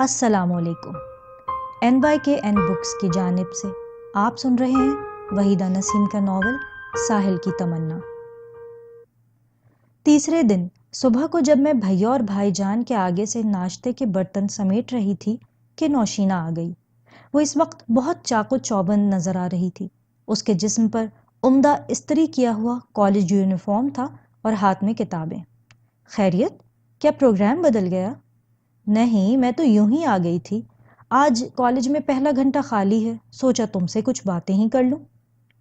السلام علیکم۔ NYK books کی جانب سے آپ سن رہے ہیں وحیدہ نسیم کا ناول ساحل کی تمنا۔ تیسرے دن صبح کو جب میں بھیا اور بھائی جان کے آگے سے ناشتے کے برتن سمیٹ رہی تھی کہ نوشینہ آ گئی۔ وہ اس وقت بہت چاق و چوبند نظر آ رہی تھی۔ اس کے جسم پر عمدہ استری کیا ہوا کالج یونیفارم تھا اور ہاتھ میں کتابیں۔ خیریت؟ کیا پروگرام بدل گیا؟ نہیں، میں تو یوں ہی آ گئی تھی۔ آج کالج میں پہلا گھنٹہ خالی ہے، سوچا تم سے کچھ باتیں ہی کر لوں۔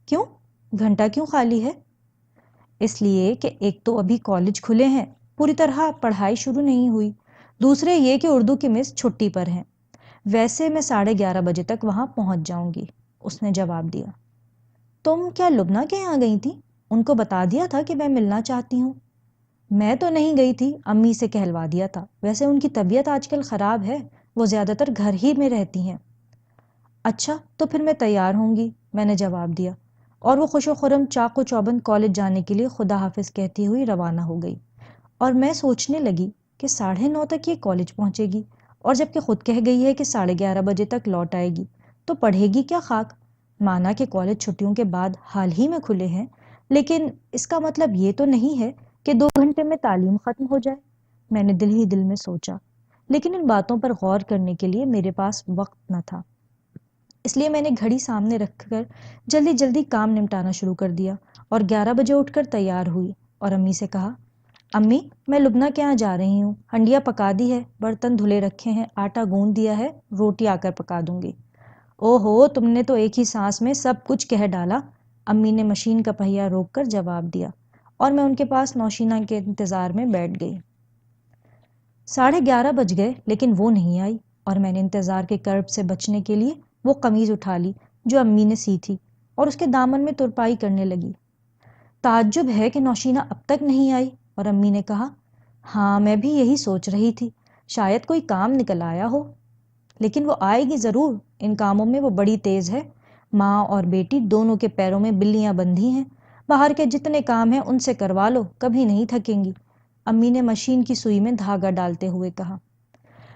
کیوں؟ گھنٹہ کیوں خالی ہے؟ اس لیے کہ ایک تو ابھی کالج کھلے ہیں، پوری طرح پڑھائی شروع نہیں ہوئی، دوسرے یہ کہ اردو کی مس چھٹی پر ہیں۔ ویسے میں 11:30 بجے تک وہاں پہنچ جاؤں گی، اس نے جواب دیا۔ تم کیا لبنہ کے یہاں گئی تھی؟ ان کو بتا دیا تھا کہ میں ملنا چاہتی ہوں؟ میں تو نہیں گئی تھی، امی سے کہلوا دیا تھا۔ ویسے ان کی طبیعت آج کل خراب ہے، وہ زیادہ تر گھر ہی میں رہتی ہیں۔ اچھا، تو پھر میں تیار ہوں گی، میں نے جواب دیا، اور وہ خوش و خرم چاق و چوبند کالج جانے کے لیے خدا حافظ کہتی ہوئی روانہ ہو گئی۔ اور میں سوچنے لگی کہ 9:30 تک یہ کالج پہنچے گی، اور جب کہ خود کہہ گئی ہے کہ 11:30 بجے تک لوٹ آئے گی، تو پڑھے گی کیا خاک؟ مانا کہ کالج چھٹیوں کے بعد حال ہی میں کھلے ہیں، لیکن اس کا مطلب یہ تو نہیں ہے کہ 2 گھنٹے میں تعلیم ختم ہو جائے، میں نے دل ہی دل میں سوچا۔ لیکن ان باتوں پر غور کرنے کے لیے میرے پاس وقت نہ تھا، اس لیے میں نے گھڑی سامنے رکھ کر جلدی جلدی کام نمٹانا شروع کر دیا اور 11 بجے اٹھ کر تیار ہوئی اور امی سے کہا، امی میں لبنہ کے یہاں جا رہی ہوں، ہنڈیا پکا دی ہے، برتن دھلے رکھے ہیں، آٹا گوندھ دیا ہے، روٹی آ کر پکا دوں گی۔ او ہو، تم نے تو ایک ہی سانس میں سب کچھ کہہ ڈالا، امی نے مشین کا پہیہ روک کر جواب دیا، اور میں ان کے پاس نوشینہ کے انتظار میں بیٹھ گئی۔ 11:30 بج گئے لیکن وہ نہیں آئی، اور میں نے انتظار کے کرب سے بچنے کے لیے وہ قمیض اٹھا لی جو امی نے سی تھی اور اس کے دامن میں ترپائی کرنے لگی۔ تعجب ہے کہ نوشینہ اب تک نہیں آئی، اور امی نے کہا، ہاں میں بھی یہی سوچ رہی تھی، شاید کوئی کام نکل آیا ہو، لیکن وہ آئے گی ضرور، ان کاموں میں وہ بڑی تیز ہے، ماں اور بیٹی دونوں کے پیروں میں بلیاں بندھی ہیں، باہر کے جتنے کام ہیں ان سے کروا لو، کبھی نہیں تھکیں گی، امی نے مشین کی سوئی میں دھاگا ڈالتے ہوئے کہا۔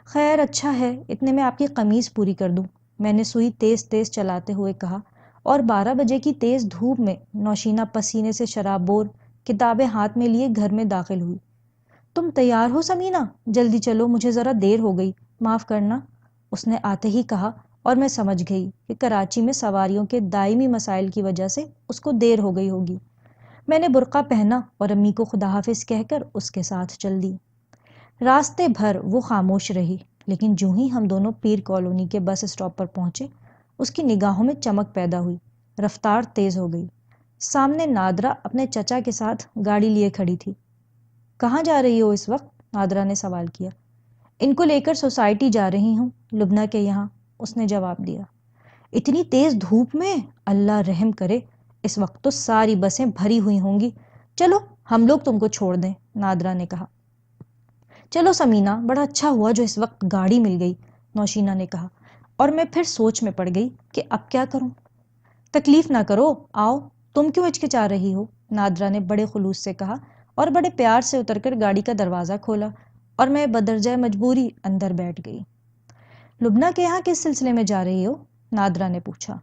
خیر اچھا ہے، اتنے میں آپ کی قمیض پوری کر دوں، میں نے سوئی تیز تیز چلاتے ہوئے کہا، اور 12 بجے کی تیز دھوپ میں نوشینہ پسینے سے شرابور کتابیں ہاتھ میں لیے گھر میں داخل ہوئی۔ تم تیار ہو سمینہ؟ جلدی چلو، مجھے ذرا دیر ہو گئی، معاف کرنا، اس نے آتے ہی کہا، اور میں سمجھ گئی کہ کراچی میں سواریوں کے دائمی مسائل کی وجہ سے اس کو دیر ہو گئی ہوگی۔ میں نے برقع پہنا اور امی کو خدا حافظ کہہ کر اس کے ساتھ چل دی۔ راستے بھر وہ خاموش رہی، لیکن جوں ہی ہم دونوں پیر کالونی کے بس اسٹاپ پر پہنچے، اس کی نگاہوں میں چمک پیدا ہوئی، رفتار تیز ہو گئی۔ سامنے نادرہ اپنے چچا کے ساتھ گاڑی لیے کھڑی تھی۔ کہاں جا رہی ہو اس وقت؟ نادرہ نے سوال کیا۔ ان کو لے کر سوسائٹی جا رہی ہوں، لبنہ کے یہاں، اس نے جواب دیا۔ اتنی تیز دھوپ میں؟ اللہ رحم کرے، اس وقت تو ساری بسیں بھری ہوئی ہوں گی، چلو ہم لوگ تم کو چھوڑ دیں، نادرہ نے کہا۔ چلو سمینہ، بڑا اچھا ہوا جو اس وقت گاڑی مل گئی، نوشینہ نے کہا، اور میں پھر سوچ میں پڑ گئی کہ اب کیا کروں۔ تکلیف نہ کرو، آؤ، تم کیوں ہچکچا رہی ہو، نادرہ نے بڑے خلوص سے کہا، اور بڑے پیار سے اتر کر گاڑی کا دروازہ کھولا، اور میں بدرجہ مجبوری اندر بیٹھ گئی۔ لبنہ کے یہاں کس سلسلے میں جا رہی ہو؟ نادرہ نے پوچھا۔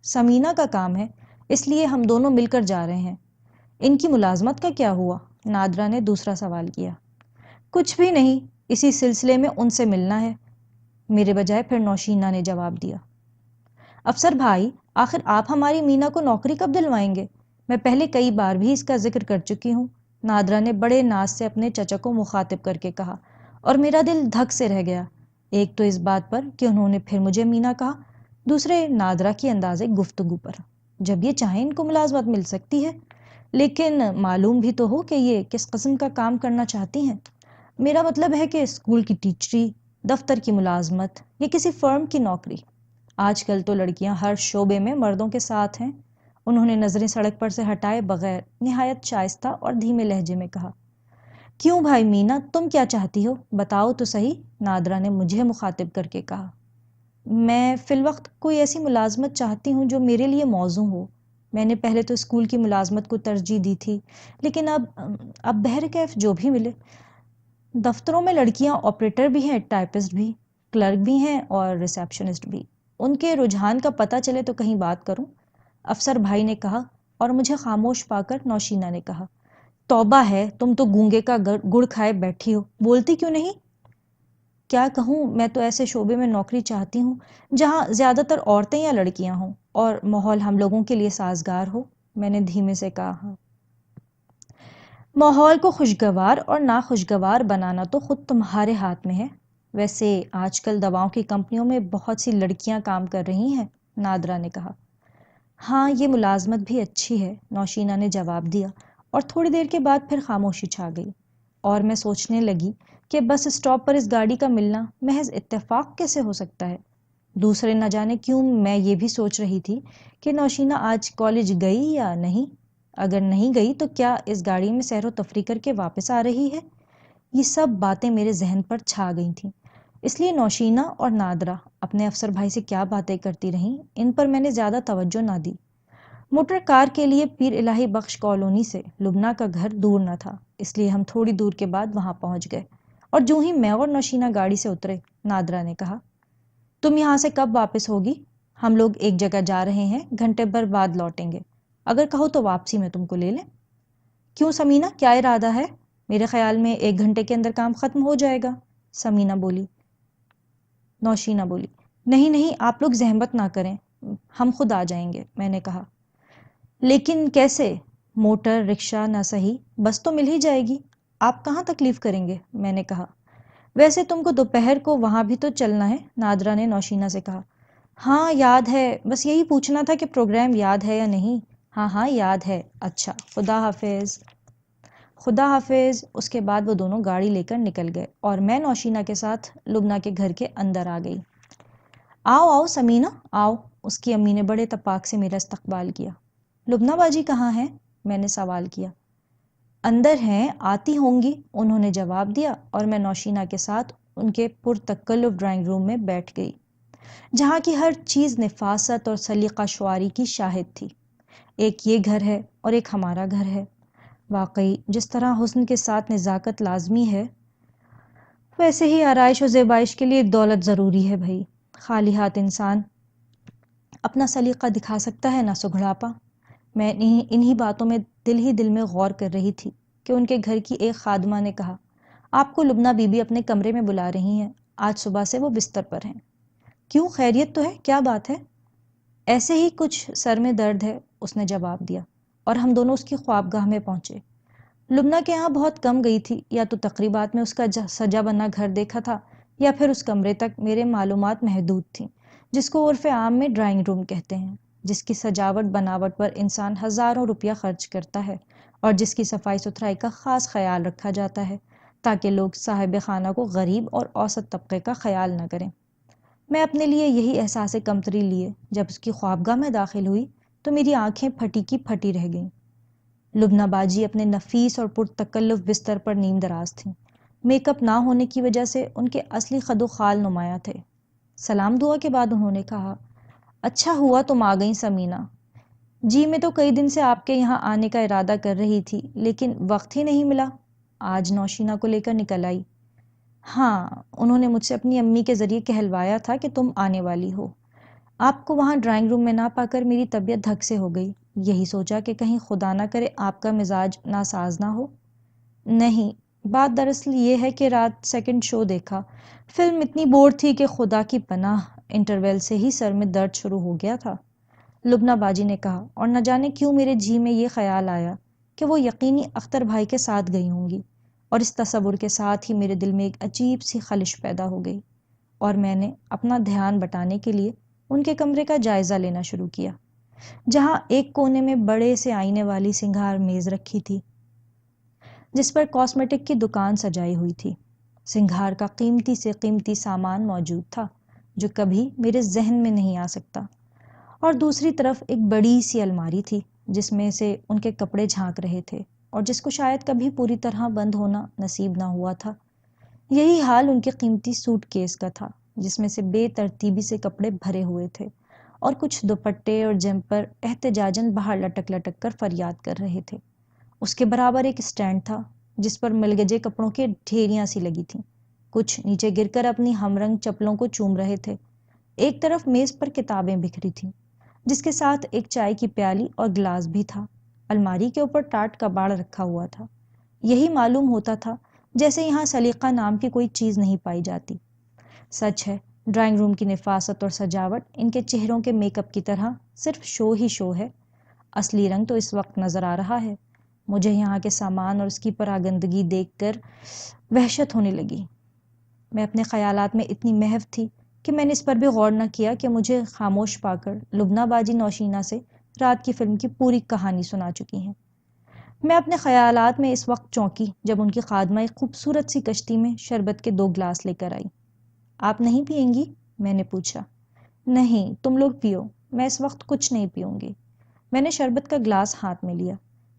سمینہ کا کام ہے، اس لیے ہم دونوں مل کر جا رہے ہیں۔ ان کی ملازمت کا کیا ہوا؟ نادرہ نے دوسرا سوال کیا۔ کچھ بھی نہیں، اسی سلسلے میں ان سے ملنا ہے، میرے بجائے پھر نوشینہ نے جواب دیا۔ افسر بھائی، آخر آپ ہماری مینا کو نوکری کب دلوائیں گے؟ میں پہلے کئی بار بھی اس کا ذکر کر چکی ہوں، نادرہ نے بڑے ناز سے اپنے چچا کو مخاطب کر کے کہا، اور میرا دل دھک سے رہ گیا، ایک تو اس بات پر کہ انہوں نے پھر مجھے مینا کہا، دوسرے نادرہ کی انداز گفتگو پر۔ جب یہ چاہیں ان کو ملازمت مل سکتی ہے، لیکن معلوم بھی تو ہو کہ یہ کس قسم کا کام کرنا چاہتی ہیں۔ میرا مطلب ہے کہ اسکول کی ٹیچری، دفتر کی ملازمت یا کسی فرم کی نوکری۔ آج کل تو لڑکیاں ہر شعبے میں مردوں کے ساتھ ہیں، انہوں نے نظریں سڑک پر سے ہٹائے بغیر نہایت شائستہ اور دھیمے لہجے میں کہا۔ کیوں بھائی مینا، تم کیا چاہتی ہو؟ بتاؤ تو صحیح، نادرہ نے مجھے مخاطب کر کے کہا۔ میں فی الوقت کوئی ایسی ملازمت چاہتی ہوں جو میرے لیے موزوں ہو۔ میں نے پہلے تو اسکول کی ملازمت کو ترجیح دی تھی، لیکن اب بہرکیف جو بھی ملے۔ دفتروں میں لڑکیاں آپریٹر بھی ہیں، ٹائپسٹ بھی، کلرک بھی ہیں اور ریسیپشنسٹ بھی. ان کے رجحان کا پتہ چلے تو کہیں بات کروں، افسر بھائی نے کہا، اور مجھے خاموش پا کر نوشینہ نے کہا، توبہ ہے، تم تو گونگے کا گڑ کھائے بیٹھی ہو، بولتی کیوں نہیں؟ کیا کہوں، میں تو ایسے شعبے میں نوکری چاہتی ہوں جہاں زیادہ تر عورتیں یا لڑکیاں ہوں اور ماحول ہم لوگوں کے لیے سازگار ہو، میں نے دھیمے سے کہا. ماحول کو خوشگوار اور ناخوشگوار بنانا تو خود تمہارے ہاتھ میں ہے. ویسے آج کل دواؤں کی کمپنیوں میں بہت سی لڑکیاں کام کر رہی ہیں، نادرا نے کہا. ہاں، یہ ملازمت بھی اچھی ہے، نوشینہ نے جواب دیا، اور تھوڑی دیر کے بعد پھر خاموشی چھا گئی. اور میں سوچنے لگی کہ بس اسٹاپ پر اس گاڑی کا ملنا محض اتفاق کیسے ہو سکتا ہے. دوسرے نہ جانے کیوں میں یہ بھی سوچ رہی تھی کہ نوشینہ آج کالج گئی یا نہیں. اگر نہیں گئی تو کیا اس گاڑی میں سیر و تفریح کر کے واپس آ رہی ہے؟ یہ سب باتیں میرے ذہن پر چھا گئی تھیں، اس لیے نوشینہ اور نادرا اپنے افسر بھائی سے کیا باتیں کرتی رہیں ان پر میں نے زیادہ توجہ نہ دی. موٹر کار کے لیے پیر الہی بخش کالونی سے لبنہ کا گھر دور نہ تھا، اس لیے ہم تھوڑی دور کے بعد وہاں پہنچ گئے. اور جو ہی میں اور نوشینہ گاڑی سے اترے، نادرا نے کہا، تم یہاں سے کب واپس ہوگی؟ ہم لوگ ایک جگہ جا رہے ہیں، گھنٹے بھر بعد لوٹیں گے، اگر کہو تو واپسی میں تم کو لے لیں. کیوں سمینہ، کیا ارادہ ہے؟ میرے خیال میں 1 گھنٹے کے اندر کام ختم ہو جائے گا. نوشینہ بولی، نہیں نہیں، آپ لوگ زحمت نہ کریں، ہم خود آ جائیں گے، میں نے کہا. لیکن کیسے؟ موٹر رکشہ نہ صحیح، بس تو مل ہی جائے گی. آپ کہاں تکلیف کریں گے؟ میں نے کہا. ویسے تم کو دوپہر کو وہاں بھی تو چلنا ہے، نادرا نے نوشینہ سے کہا. ہاں یاد ہے، بس یہی پوچھنا تھا کہ پروگرام یاد ہے یا نہیں. ہاں ہاں یاد ہے. اچھا، خدا حافظ. خدا حافظ. اس کے بعد وہ دونوں گاڑی لے کر نکل گئے اور میں نوشینہ کے ساتھ لبنہ کے گھر کے اندر آ گئی. آؤ آؤ سمینہ آؤ، اس کی امی نے بڑے اتفاق سے میرا استقبال کیا. لبنہ باجی کہاں ہیں؟ میں نے سوال کیا. اندر ہیں، آتی ہوں گی، انہوں نے جواب دیا، اور میں نوشینہ کے ساتھ ان کے پرتکلف ڈرائنگ روم میں بیٹھ گئی، جہاں کی ہر چیز نفاست اور سلیقہ شعاری کی شاہد تھی. ایک یہ گھر ہے اور ایک ہمارا گھر ہے. واقعی جس طرح حسن کے ساتھ نزاکت لازمی ہے، ویسے ہی آرائش و زیبائش کے لیے دولت ضروری ہے بھائی. خالی ہاتھ انسان اپنا سلیقہ دکھا سکتا ہے، نہ سگڑاپا. میں انہی باتوں میں دل میں غور کر رہی تھی کہ ان کے گھر کی ایک خادمہ نے کہا، آپ کو لبنہ بی بی اپنے کمرے میں بلا رہی ہیں، آج صبح سے وہ بستر پر ہیں. کیوں، خیریت تو ہے؟ کیا بات ہے؟ ایسے ہی کچھ سر میں درد ہے، اس نے جواب دیا، اور ہم دونوں اس کی خوابگاہ میں پہنچے. لبنہ کے یہاں بہت کم گئی تھی، یا تو تقریبات میں اس کا سجا بنا گھر دیکھا تھا، یا پھر اس کمرے تک میرے معلومات محدود تھیں، جس کو عرف عام میں ڈرائنگ روم کہتے ہیں، جس کی سجاوٹ بناوٹ پر انسان ہزاروں روپیہ خرچ کرتا ہے، اور جس کی صفائی ستھرائی کا خاص خیال رکھا جاتا ہے تاکہ لوگ صاحب خانہ کو غریب اور اوسط طبقے کا خیال نہ کریں. میں اپنے لیے یہی احساس کمتری لیے جب اس کی خوابگاہ میں داخل ہوئی تو میری آنکھیں پھٹی کی پھٹی رہ گئیں. لبنہ باجی اپنے نفیس اور پرتکلف بستر پر نیم دراز تھیں. میک اپ نہ ہونے کی وجہ سے ان کے اصلی خد و خال نمایاں تھے. سلام دعا کے بعد انہوں نے کہا، اچھا ہوا تم آ گئیں سمینہ. جی میں تو کئی دن سے آپ کے یہاں آنے کا ارادہ کر رہی تھی، لیکن وقت ہی نہیں ملا. آج نوشینہ کو لے کر نکل آئی. ہاں، انہوں نے مجھ سے اپنی امی کے ذریعے کہلوایا تھا کہ تم آنے والی ہو. آپ کو وہاں ڈرائنگ روم میں نہ پا کر میری طبیعت دھک سے ہو گئی. یہی سوچا کہ کہیں خدا نہ کرے آپ کا مزاج ناساز نہ ہو. نہیں، بات دراصل یہ ہے کہ رات سیکنڈ شو دیکھا، فلم اتنی بور تھی کہ خدا کی پناہ انٹرویل سے ہی سر میں درد شروع ہو گیا تھا، لبنہ باجی نے کہا، اور نہ جانے کیوں میرے جی میں یہ خیال آیا کہ وہ یقینی اختر بھائی کے ساتھ گئی ہوں گی، اور اس تصور کے ساتھ ہی میرے دل میں ایک عجیب سی خلش پیدا ہو گئی، اور میں نے اپنا دھیان بٹانے کے لیے ان کے کمرے کا جائزہ لینا شروع کیا، جہاں ایک کونے میں بڑے سے آئینے والی سنگھار میز رکھی تھی جس پر کاسمیٹک کی دکان سجائی ہوئی تھی. سنگھار کا قیمتی سے قیمتی سامان موجود تھا جو کبھی میرے ذہن میں نہیں آ سکتا، اور دوسری طرف ایک بڑی سی الماری تھی جس میں سے ان کے کپڑے جھانک رہے تھے اور جس کو شاید کبھی پوری طرح بند ہونا نصیب نہ ہوا تھا. یہی حال ان کے قیمتی سوٹ کیس کا تھا جس میں سے بے ترتیبی سے کپڑے بھرے ہوئے تھے، اور کچھ دوپٹے اور جمپر احتجاجاً باہر لٹک لٹک کر فریاد کر رہے تھے. اس کے برابر ایک اسٹینڈ تھا جس پر ملگجے کپڑوں کے ڈھیریاں سی لگی تھیں. کچھ نیچے گر کر اپنی ہم رنگ چپلوں کو چوم رہے تھے۔ ایک طرف میز پر کتابیں بکھری تھیں، جس کے ساتھ ایک چائے کی پیالی اور گلاس بھی تھا۔ الماری کے اوپر ٹاٹ کباڑ رکھا ہوا تھا۔ یہی معلوم ہوتا تھا جیسے یہاں سلیقہ نام کی کوئی چیز نہیں پائی جاتی۔ سچ ہے، ڈرائنگ روم کی نفاست اور سجاوٹ ان کے چہروں کے میک اپ کی طرح صرف شو ہی شو ہے۔ اصلی رنگ تو اس وقت نظر آ رہا ہے۔ مجھے یہاں کے سامان اور اس کی پراگندگی دیکھ کر وحشت ہونے لگی۔ میں اپنے خیالات میں اتنی محو تھی کہ میں نے اس پر بھی غور نہ کیا کہ مجھے خاموش پا کر لبنہ باجی نوشینہ سے رات کی فلم کی پوری کہانی سنا چکی ہیں۔ میں اپنے خیالات میں اس وقت چونکی جب ان کی خادمہ ایک خوبصورت سی کشتی میں شربت کے 2 گلاس لے کر آئی۔ آپ نہیں پئیں گی؟ میں نے پوچھا۔ نہیں، تم لوگ پیو، میں اس وقت کچھ نہیں پیوں گی۔ میں نے شربت کا گلاس ہاتھ میں لیا۔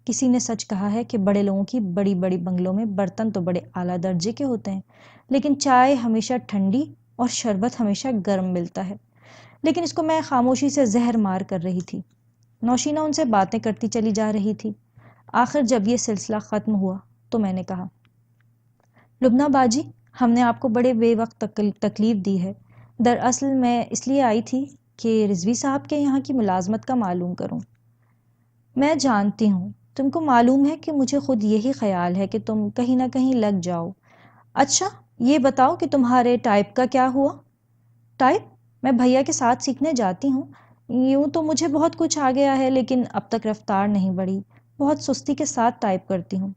کسی نے سچ کہا ہے کہ بڑے لوگوں کی بڑی بڑی بنگلوں میں برتن تو بڑے اعلیٰ درجے کے ہوتے ہیں، لیکن چائے ہمیشہ ٹھنڈی اور شربت ہمیشہ گرم ملتا ہے۔ لیکن اس کو میں خاموشی سے زہر مار کر رہی تھی۔ نوشینہ ان سے باتیں کرتی چلی جا رہی تھی۔ آخر جب یہ سلسلہ ختم ہوا تو میں نے کہا، لبنہ باجی، ہم نے آپ کو بڑے بے وقت تکلیف دی ہے۔ دراصل میں اس لیے آئی تھی کہ رضوی صاحب کے یہاں کی ملازمت کا معلوم کروں۔ میں جانتی ہوں، تم کو معلوم ہے کہ مجھے خود یہی خیال ہے کہ تم کہیں نہ کہیں لگ جاؤ۔ اچھا، یہ بتاؤ کہ تمہارے ٹائپ کا کیا ہوا؟ ٹائپ؟ میں بھیا کے ساتھ سیکھنے جاتی ہوں۔ یوں تو مجھے بہت کچھ آ گیا ہے، لیکن اب تک رفتار نہیں بڑھی، بہت سستی کے ساتھ ٹائپ کرتی ہوں۔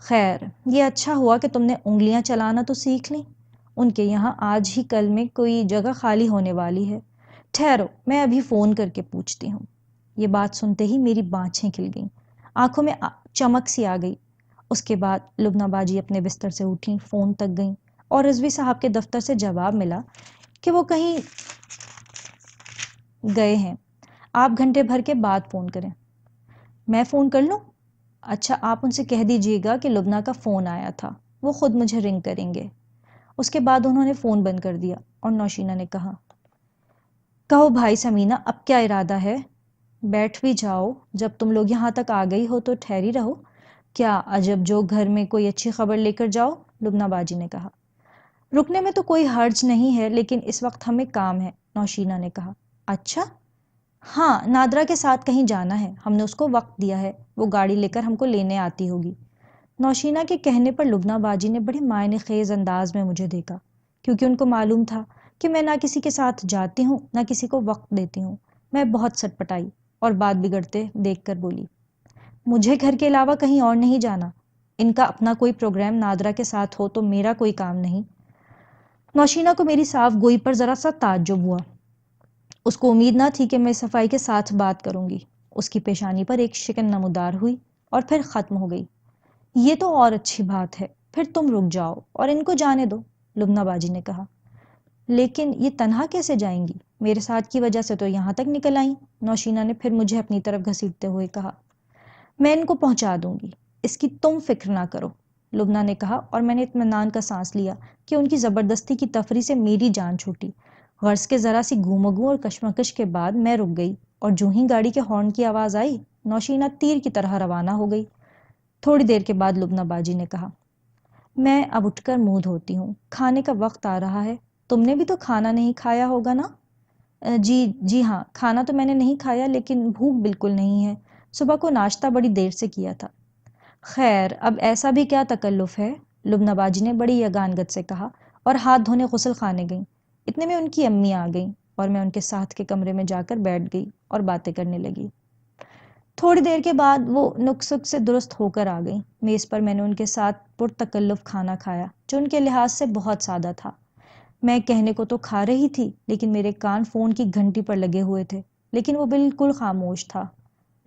خیر، یہ اچھا ہوا کہ تم نے انگلیاں چلانا تو سیکھ لیں۔ ان کے یہاں آج ہی کل میں کوئی جگہ خالی ہونے والی ہے۔ ٹھہرو، میں ابھی فون کر کے پوچھتی ہوں۔ یہ بات سنتے ہی میری بانچھیں کھل گئیں، آنکھوں میں چمک سی آ گئی۔ اس کے بعد لبنہ باجی اپنے بستر سے اٹھیں، فون تک گئیں، اور رضوی صاحب کے دفتر سے جواب ملا کہ وہ کہیں گئے ہیں، آپ گھنٹے بھر کے بعد فون کریں۔ میں فون کر لوں؟ اچھا، آپ ان سے کہہ دیجیے گا کہ لبنہ کا فون آیا تھا، وہ خود مجھے رنگ کریں گے۔ اس کے بعد انہوں نے فون بند کر دیا اور نوشینہ نے کہا، کہو بھائی سمینہ، اب کیا ارادہ ہے؟ بیٹھ بھی جاؤ، جب تم لوگ یہاں تک آ گئی ہو تو ٹھہری رہو۔ کیا عجب جو گھر میں کوئی اچھی خبر لے کر جاؤ، لبنہ باجی نے کہا۔ رکنے میں تو کوئی حرج نہیں ہے، لیکن اس وقت ہمیں کام ہے، نوشینہ نے کہا۔ اچھا؟ ہاں، نادرا کے ساتھ کہیں جانا ہے، ہم نے اس کو وقت دیا ہے، وہ گاڑی لے کر ہم کو لینے آتی ہوگی۔ نوشینہ کے کہنے پر لبنہ باجی نے بڑے معنی خیز انداز میں مجھے دیکھا، کیونکہ ان کو معلوم تھا کہ میں نہ کسی کے ساتھ جاتی ہوں نہ کسی کو وقت دیتی ہوں۔ میں بہت سٹ پٹائی اور بات بگڑتے دیکھ کر بولی، مجھے گھر کے علاوہ کہیں اور نہیں جانا، ان کا اپنا کوئی پروگرام نادرا کے ساتھ ہو تو میرا کوئی کام نہیں۔ نوشینہ کو میری صاف گوئی پر ذرا سا تعجب ہوا۔ اس کو امید نہ تھی کہ میں صفائی کے ساتھ بات کروں گی۔ اس کی پیشانی پر ایک شکن نمودار ہوئی اور پھر ختم ہو گئی۔ یہ تو اور اچھی بات ہے، پھر تم رک جاؤ اور ان کو جانے دو، لبنہ باجی نے کہا۔ لیکن یہ تنہا کیسے جائیں گی؟ میرے ساتھ کی وجہ سے تو یہاں تک نکل آئیں، نوشینہ نے پھر مجھے اپنی طرف گھسیٹتے ہوئے کہا۔ میں ان کو پہنچا دوں گی، اس کی تم فکر نہ کرو، لبنہ نے کہا، اور میں نے اطمینان کا سانس لیا کہ ان کی زبردستی کی تفریح سے میری جان چھوٹی۔ غرض کے ذرا سی گھومگوں اور کشمکش کے بعد میں رک گئی، اور جو ہی گاڑی کے ہارن کی آواز آئی، نوشینہ تیر کی طرح روانہ ہو گئی۔ تھوڑی دیر کے بعد لبنہ باجی نے کہا، میں اب اٹھ کر منہ دھوتی ہوں، کھانے کا وقت آ رہا ہے، تم نے بھی تو کھانا نہیں کھایا ہوگا نا؟ جی ہاں، کھانا تو میں نے نہیں کھایا، لیکن بھوک بالکل نہیں ہے، صبح کو ناشتہ بڑی دیر سے کیا تھا۔ خیر، اب ایسا بھی کیا تکلف ہے، لبنہ باجی نے بڑی یگانگت سے کہا، اور ہاتھ دھونے غسل خانے گئیں۔ اتنے میں ان کی امی آ گئیں اور میں ان کے ساتھ کے کمرے میں جا کر بیٹھ گئی اور باتیں کرنے لگی۔ تھوڑی دیر کے بعد وہ نک سے درست ہو کر آ گئیں۔ میز پر میں نے ان کے ساتھ پرتکلف کھانا کھایا، جو ان کے لحاظ سے بہت سادہ تھا۔ میں کہنے کو تو کھا رہی تھی، لیکن میرے کان فون کی گھنٹی پر لگے ہوئے تھے، لیکن وہ بالکل خاموش تھا۔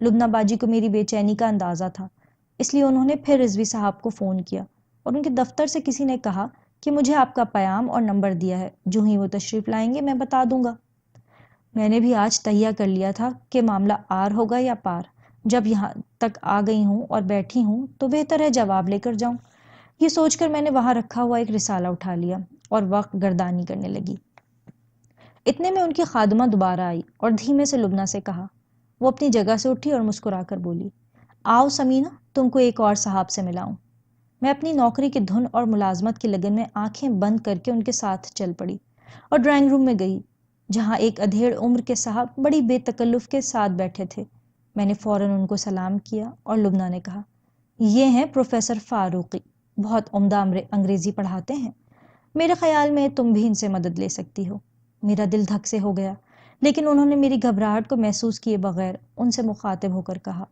لبنہ باجی کو میری بے چینی کا اندازہ تھا، اس لیے انہوں نے پھر رضوی صاحب کو فون کیا، اور ان کے دفتر سے کسی نے کہا کہ مجھے آپ کا پیام اور نمبر دیا ہے، جو ہی وہ تشریف لائیں گے میں بتا دوں گا۔ میں نے بھی آج تہیہ کر لیا تھا کہ معاملہ آر ہوگا یا پار۔ جب یہاں تک آ گئی ہوں اور بیٹھی ہوں تو بہتر ہے جواب لے کر جاؤں۔ یہ سوچ کر میں نے وہاں رکھا ہوا ایک رسالہ اٹھا لیا اور وقت گردانی کرنے لگی۔ اتنے میں ان کی خادمہ دوبارہ آئی اور دھیمے سے لبنہ سے کہا۔ وہ اپنی جگہ سے اٹھی اور مسکرا کر بولی، آؤ سمینہ، تم کو ایک اور صاحب سے ملاؤں۔ میں اپنی نوکری کی دھن اور ملازمت کی لگن میں آنکھیں بند کر کے ان کے ساتھ چل پڑی اور ڈرائنگ روم میں گئی، جہاں ایک ادھیڑ عمر کے صاحب بڑی بے تکلف کے ساتھ بیٹھے تھے۔ میں نے فوراً ان کو سلام کیا اور لبنہ نے کہا، یہ ہیں پروفیسر فاروقی، بہت عمدہ انگریزی پڑھاتے ہیں، میرے خیال میں تم بھی ان سے مدد لے سکتی ہو۔ میرا دل دھک سے ہو گیا، لیکن انہوں نے میری گھبراہٹ کو محسوس کیے بغیر ان سے مخاطب ہو کر کہا،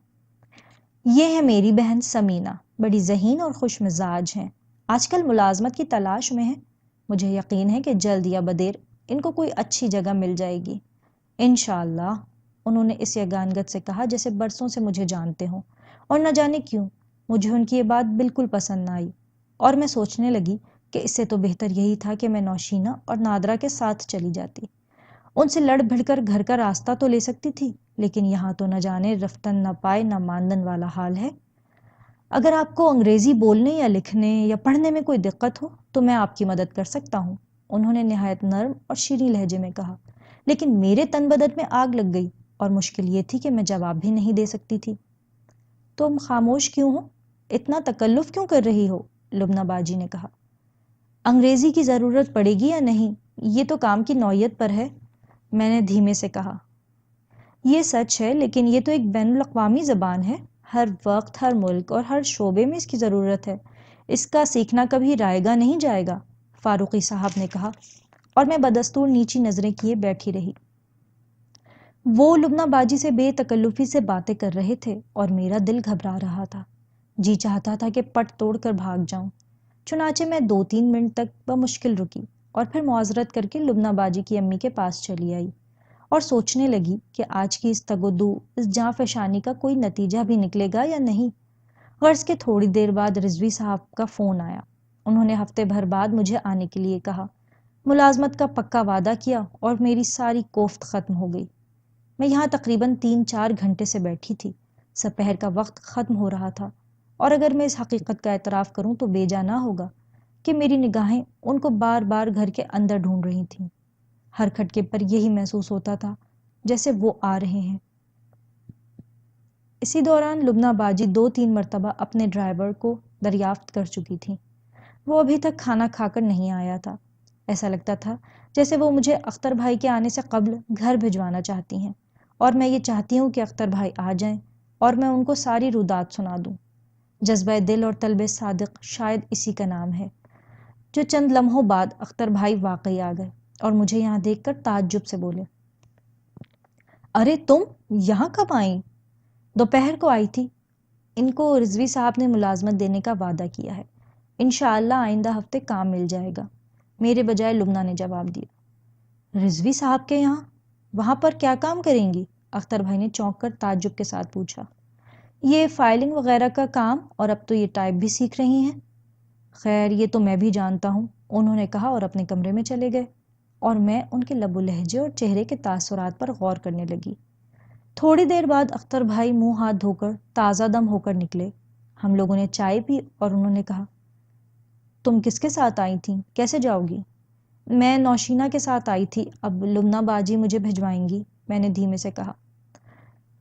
یہ ہے میری بہن سمینہ، بڑی ذہین اور خوش مزاج ہیں، آج کل ملازمت کی تلاش میں ہیں۔ مجھے یقین ہے کہ جلد یا بدیر ان کو کوئی اچھی جگہ مل جائے گی انشاءاللہ۔ انہوں نے اس یگانگت سے کہا جیسے برسوں سے مجھے جانتے ہوں، اور نہ جانے کیوں مجھے ان کی یہ بات بالکل پسند نہ آئی، اور میں سوچنے لگی کہ اس سے تو بہتر یہی تھا کہ میں نوشینہ اور نادرہ کے ساتھ چلی جاتی، ان سے لڑ بھڑ کر گھر کا راستہ تو لے سکتی تھی، لیکن یہاں تو نہ جانے رفتن نہ پائے نہ ماندن والا حال ہے۔ اگر آپ کو انگریزی بولنے یا لکھنے یا پڑھنے میں کوئی دقت ہو تو میں آپ کی مدد کر سکتا ہوں، انہوں نے نہایت نرم اور شیریں لہجے میں کہا، لیکن میرے تن بدن میں آگ لگ گئی اور مشکل یہ تھی کہ میں جواب بھی نہیں دے سکتی تھی۔ تم خاموش کیوں ہو؟ اتنا تکلف کیوں کر رہی ہو؟ لبنہ باجی نے کہا۔ انگریزی کی ضرورت پڑے گی یا نہیں، یہ تو کام کی نوعیت پر ہے، میں نے دھیمے سے کہا۔ یہ سچ ہے، لیکن یہ تو ایک بین الاقوامی زبان ہے، ہر وقت ہر ملک اور ہر شعبے میں اس کی ضرورت ہے، اس کا سیکھنا کبھی رائے گا نہیں جائے گا، فاروقی صاحب نے کہا، اور میں بدستور نیچی نظریں کیے بیٹھی رہی۔ وہ لبنہ باجی سے بے تکلفی سے باتیں کر رہے تھے اور میرا دل گھبرا رہا تھا، جی چاہتا تھا کہ پٹ توڑ کر بھاگ جاؤں۔ چنانچہ میں 2-3 منٹ تک بمشکل رکی اور پھر معذرت کر کے لبنہ باجی کی امی کے پاس چلی آئی اور سوچنے لگی کہ آج کی اس تگ و دو، اس جاں فشانی کا کوئی نتیجہ بھی نکلے گا یا نہیں۔ غرض کے تھوڑی دیر بعد رضوی صاحب کا فون آیا، انہوں نے ہفتے بھر بعد مجھے آنے کے لیے کہا، ملازمت کا پکا وعدہ کیا اور میری ساری کوفت ختم ہو گئی۔ میں یہاں تقریباً 3-4 گھنٹے سے بیٹھی تھی، سپہر کا وقت ختم ہو رہا تھا، اور اگر میں اس حقیقت کا اعتراف کروں تو بے جا نہ ہوگا کہ میری نگاہیں ان کو بار بار گھر کے اندر ڈھونڈ رہی تھیں۔ ہر کھٹکے پر یہی محسوس ہوتا تھا جیسے وہ آ رہے ہیں۔ اسی دوران لبنہ باجی 2-3 مرتبہ اپنے ڈرائیور کو دریافت کر چکی تھیں۔ وہ ابھی تک کھانا کھا کر نہیں آیا تھا، ایسا لگتا تھا جیسے وہ مجھے اختر بھائی کے آنے سے قبل گھر بھجوانا چاہتی ہیں، اور میں یہ چاہتی ہوں کہ اختر بھائی آ جائیں اور میں ان کو ساری رودات سنا دوں۔ جذبہ دل اور طلب صادق شاید اسی کا نام ہے۔ جو چند لمحوں بعد اختر بھائی واقعی آ گئے اور مجھے یہاں دیکھ کر تعجب سے بولے، ارے تم یہاں کب آئیں؟ دوپہر کو آئی تھی، ان کو رضوی صاحب نے ملازمت دینے کا وعدہ کیا ہے، انشاءاللہ آئندہ ہفتے کام مل جائے گا، میرے بجائے لبنہ نے جواب دیا۔ رضوی صاحب کے یہاں؟ وہاں پر کیا کام کریں گی؟ اختر بھائی نے چونک کر تعجب کے ساتھ پوچھا۔ یہ فائلنگ وغیرہ کا کام، اور اب تو یہ ٹائپ بھی سیکھ رہی ہیں۔ خیر یہ تو میں بھی جانتا ہوں، انہوں نے کہا اور اپنے کمرے میں چلے گئے، اور میں ان کے لب و لہجے اور چہرے کے تاثرات پر غور کرنے لگی۔ تھوڑی دیر بعد اختر بھائی منہ ہاتھ دھو کر تازہ دم ہو کر نکلے۔ ہم لوگوں نے چائے پی اور انہوں نے کہا، تم کس کے ساتھ آئی تھیں؟ کیسے جاؤ گی؟ میں نوشینہ کے ساتھ آئی تھی، اب لبنہ باجی مجھے بھجوائیں گی، میں نے دھیمے سے کہا۔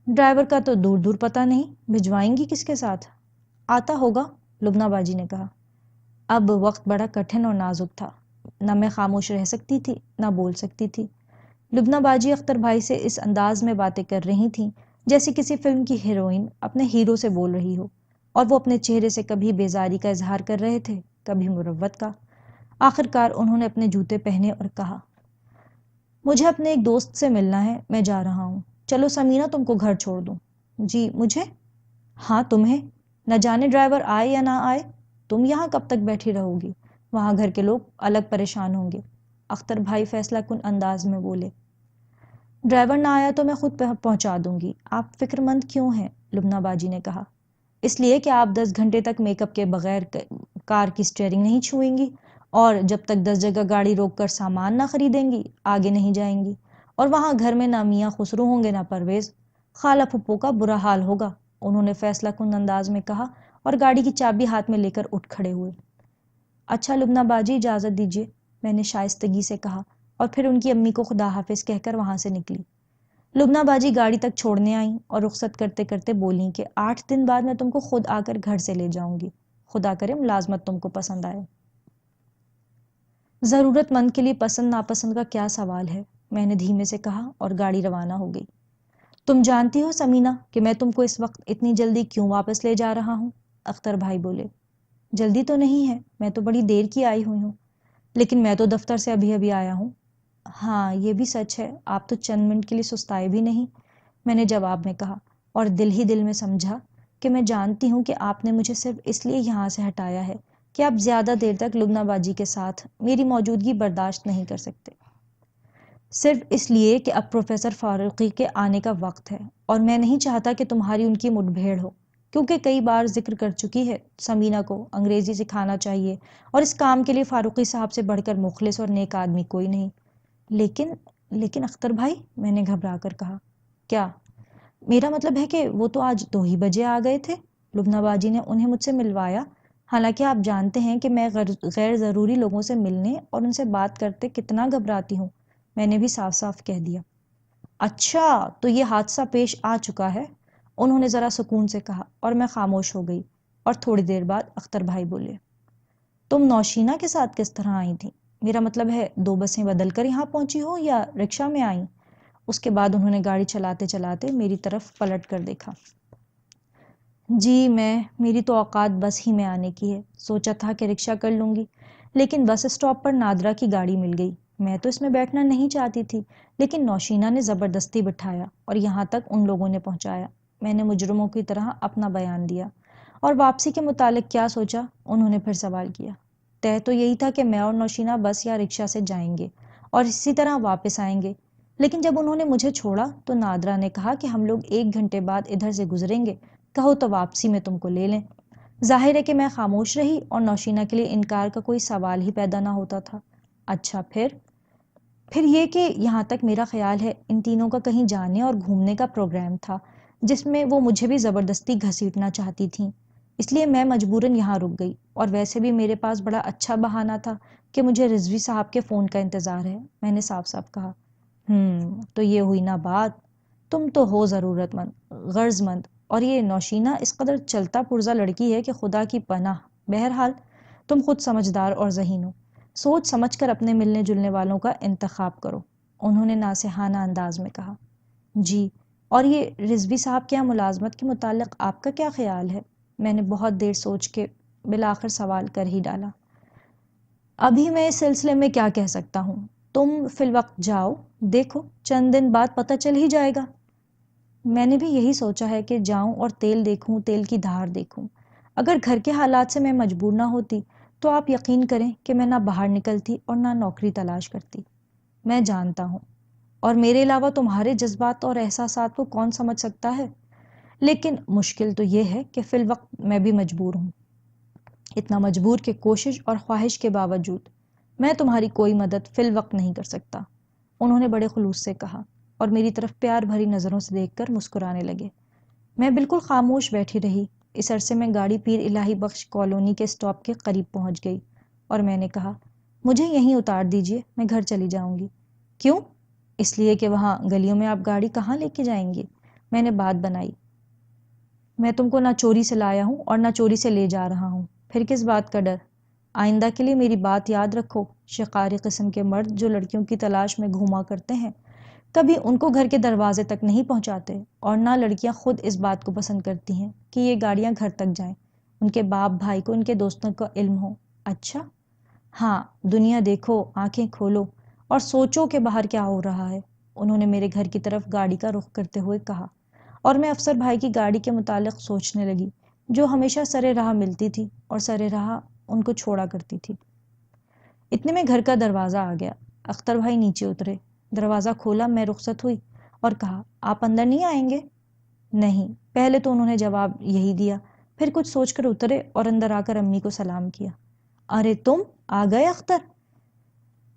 ڈرائیور کا تو دور دور پتہ نہیں، بھجوائیں گی کس کے ساتھ؟ آتا ہوگا، لبنہ باجی نے کہا۔ اب وقت بڑا کٹھن اور نازک تھا، نہ میں خاموش رہ سکتی تھی نہ بول سکتی تھی۔ لبنہ باجی اختر بھائی سے اس انداز میں باتیں کر رہی تھیں جیسے کسی فلم کی ہیروئن اپنے ہیرو سے بول رہی ہو، اور وہ اپنے چہرے سے کبھی بیزاری کا اظہار کر رہے تھے، کبھی مروت کا۔ آخر کار انہوں نے اپنے جوتے پہنے اور کہا، مجھے اپنے ایک دوست سے ملنا ہے، میں جا رہا ہوں، چلو سمینہ تم کو گھر چھوڑ دوں۔ جی مجھے؟ ہاں تمہیں، نہ جانے ڈرائیور آئے یا نہ آئے، تم یہاں کب تک بیٹھی رہو گی؟ وہاں گھر کے لوگ الگ پریشان ہوں گے، اختر بھائی فیصلہ کن انداز میں بولے۔ ڈرائیور نہ آیا تو میں خود پہنچا دوں گی، آپ فکر مند کیوں ہیں؟ لبنہ باجی نے کہا۔ اس لیے کہ آپ 10 گھنٹے تک میک اپ کے بغیر کار کی اسٹیئرنگ نہیں چھوئیں گی، اور جب تک 10 جگہ گاڑی روک کر سامان نہ خریدیں گی آگے نہیں جائیں گی، اور وہاں گھر میں نہ میاں خسرو ہوں گے نہ پرویز، خالہ پھپھو کا برا حال ہوگا، انہوں نے فیصلہ کن انداز میں کہا اور گاڑی کی چابی ہاتھ میں لے کر اٹھ کھڑے ہوئے۔ اچھا لبنہ باجی اجازت دیجیے، میں نے شائستگی سے کہا، اور پھر ان کی امی کو خدا حافظ کہہ کر وہاں سے نکلی۔ لبنہ باجی گاڑی تک چھوڑنے آئیں اور رخصت کرتے کرتے بولیں کہ 8 دن بعد میں تم کو خود آ کر گھر سے لے جاؤں گی، خدا کرے ملازمت تم کو پسند آئے۔ ضرورت مند کے لیے پسند ناپسند کا کیا سوال ہے، میں نے دھیمے سے کہا اور گاڑی روانہ ہو گئی۔ تم جانتی ہو سمینا کہ میں تم کو اس وقت اتنی جلدی کیوں واپس لے جا رہا ہوں؟ اختر بھائی بولے۔ جلدی تو نہیں ہے، میں تو بڑی دیر کی آئی ہوئی ہوں، لیکن میں تو دفتر سے ابھی ابھی آیا ہوں۔ ہاں یہ بھی سچ ہے، آپ تو چند منٹ کے لیے سستائے بھی نہیں، میں نے جواب میں کہا، اور دل ہی دل میں سمجھا کہ میں جانتی ہوں کہ آپ نے مجھے صرف اس لیے یہاں سے ہٹایا ہے کہ آپ زیادہ دیر تک لبنہ باجی کے ساتھ میری موجودگی برداشت نہیں کر سکتے، صرف اس لیے کہ اب پروفیسر فاروقی کے آنے کا وقت ہے اور میں نہیں چاہتا کہ تمہاری ان کی مٹ بھیڑ ہو، کیونکہ کئی بار ذکر کر چکی ہے سمینا کو انگریزی سکھانا چاہیے اور اس کام کے لیے فاروقی صاحب سے بڑھ کر مخلص اور نیک آدمی کوئی نہیں۔ لیکن اختر بھائی، میں نے گھبرا کر کہا۔ کیا؟ میرا مطلب ہے کہ وہ تو آج 2 ہی بجے آ گئے تھے، لبنہ باجی نے انہیں مجھ سے ملوایا، حالانکہ آپ جانتے ہیں کہ میں غیر ضروری لوگوں سے ملنے اور ان سے بات کرتے کتنا گھبراتی ہوں، میں نے بھی صاف صاف کہہ دیا۔ اچھا تو یہ حادثہ پیش آ چکا ہے، انہوں نے ذرا سکون سے کہا اور میں خاموش ہو گئی، اور تھوڑی دیر بعد اختر بھائی بولے۔ تم نوشینہ کے ساتھ کس طرح آئی تھی؟ میرا مطلب ہے 2 بسیں بدل کر یہاں پہنچی ہو یا رکشہ میں آئیں؟ اس کے بعد انہوں نے گاڑی چلاتے چلاتے میری طرف پلٹ کر دیکھا۔ جی میری تو اوقات بس ہی میں آنے کی ہے، سوچا تھا کہ رکشہ کر لوں گی، لیکن بس اسٹاپ پر نادرا کی گاڑی مل گئی، میں تو اس میں بیٹھنا نہیں چاہتی تھی، لیکن نوشینہ نے زبردستی بٹھایا اور یہاں تک ان لوگوں نے پہنچایا۔ میں نے مجرموں کی طرح اپنا بیان دیا۔ اور واپسی کے متعلق کیا سوچا؟ انہوں نے پھر سوال کیا۔ طے تو یہی تھا کہ میں اور نوشینہ بس یا رکشہ سے جائیں گے اور اسی طرح واپس آئیں گے، لیکن جب انہوں نے مجھے چھوڑا تو نادرا نے کہا کہ ہم لوگ 1 گھنٹے بعد ادھر سے گزریں گے، کہو تو واپسی میں تم کو لے لیں۔ ظاہر ہے کہ میں خاموش رہی اور نوشینہ کے لیے انکار کا کوئی سوال ہی پیدا نہ ہوتا تھا۔ اچھا پھر یہ کہ یہاں تک میرا خیال ہے ان تینوں کا کہیں جانے اور گھومنے کا پروگرام تھا، جس میں وہ مجھے بھی زبردستی گھسیٹنا چاہتی تھیں، اس لیے میں مجبوراً یہاں رک گئی، اور ویسے بھی میرے پاس بڑا اچھا بہانہ تھا کہ مجھے رضوی صاحب کے فون کا انتظار ہے، میں نے صاف صاف کہا۔ تو یہ ہوئی نا بات، تم تو ہو ضرورت مند، غرض مند، اور یہ نوشینہ اس قدر چلتا پرزا لڑکی ہے کہ خدا کی پناہ۔ بہرحال تم خود سمجھدار اور ذہین ہو، سوچ سمجھ کر اپنے ملنے جلنے والوں کا انتخاب کرو، انہوں نے ناصحانہ انداز میں کہا۔ جی، اور یہ رضوی صاحب کے یہاں ملازمت کے متعلق آپ کا کیا خیال ہے؟ میں نے بہت دیر سوچ کے بالآخر سوال کر ہی ڈالا۔ ابھی میں اس سلسلے میں کیا کہہ سکتا ہوں، تم فی الوقت جاؤ، دیکھو چند دن بعد پتہ چل ہی جائے گا۔ میں نے بھی یہی سوچا ہے کہ جاؤں اور تیل دیکھوں، تیل کی دھار دیکھوں۔ اگر گھر کے حالات سے میں مجبور نہ ہوتی تو آپ یقین کریں کہ میں نہ باہر نکلتی اور نہ نوکری تلاش کرتی۔ میں جانتا ہوں، اور میرے علاوہ تمہارے جذبات اور احساسات کو کون سمجھ سکتا ہے، لیکن مشکل تو یہ ہے کہ فی الوقت میں بھی مجبور ہوں، اتنا مجبور کہ کوشش اور خواہش کے باوجود میں تمہاری کوئی مدد فی الوقت نہیں کر سکتا، انہوں نے بڑے خلوص سے کہا اور میری طرف پیار بھری نظروں سے دیکھ کر مسکرانے لگے۔ میں بالکل خاموش بیٹھی رہی۔ اس عرصے میں گاڑی پیر الہی بخش کالونی کے اسٹاپ کے قریب پہنچ گئی اور میں نے کہا، مجھے یہیں اتار دیجئے، میں گھر چلی جاؤں گی۔ کیوں؟ اس لیے کہ وہاں گلیوں میں آپ گاڑی کہاں لے کے جائیں گے؟ میں نے بات بنائی۔ میں تم کو نہ چوری سے لایا ہوں اور نہ چوری سے لے جا رہا ہوں، پھر کس بات کا ڈر؟ آئندہ کے لیے میری بات یاد رکھو، شکاری قسم کے مرد جو لڑکیوں کی تلاش میں گھوما کرتے ہیں کبھی ان کو گھر کے دروازے تک نہیں پہنچاتے، اور نہ لڑکیاں خود اس بات کو پسند کرتی ہیں کہ یہ گاڑیاں گھر تک جائیں، ان کے باپ بھائی کو ان کے دوستوں کا علم ہو۔ اچھا؟ ہاں، دنیا دیکھو، آنکھیں کھولو اور سوچو کہ باہر کیا ہو رہا ہے، انہوں نے میرے گھر کی طرف گاڑی کا رخ کرتے ہوئے کہا، اور میں افسر بھائی کی گاڑی کے متعلق سوچنے لگی جو ہمیشہ سرے راہ ملتی تھی اور سرے راہ ان کو چھوڑا کرتی تھی۔ اتنے میں گھر کا دروازہ آ گیا، اختر بھائی نیچے اترے، دروازہ کھولا، میں رخصت ہوئی اور کہا، آپ اندر نہیں آئیں گے؟ نہیں، پہلے تو انہوں نے جواب یہی دیا، پھر کچھ سوچ کر اترے اور اندر آ کر امی کو سلام کیا۔ ارے تم آ گئے اختر؟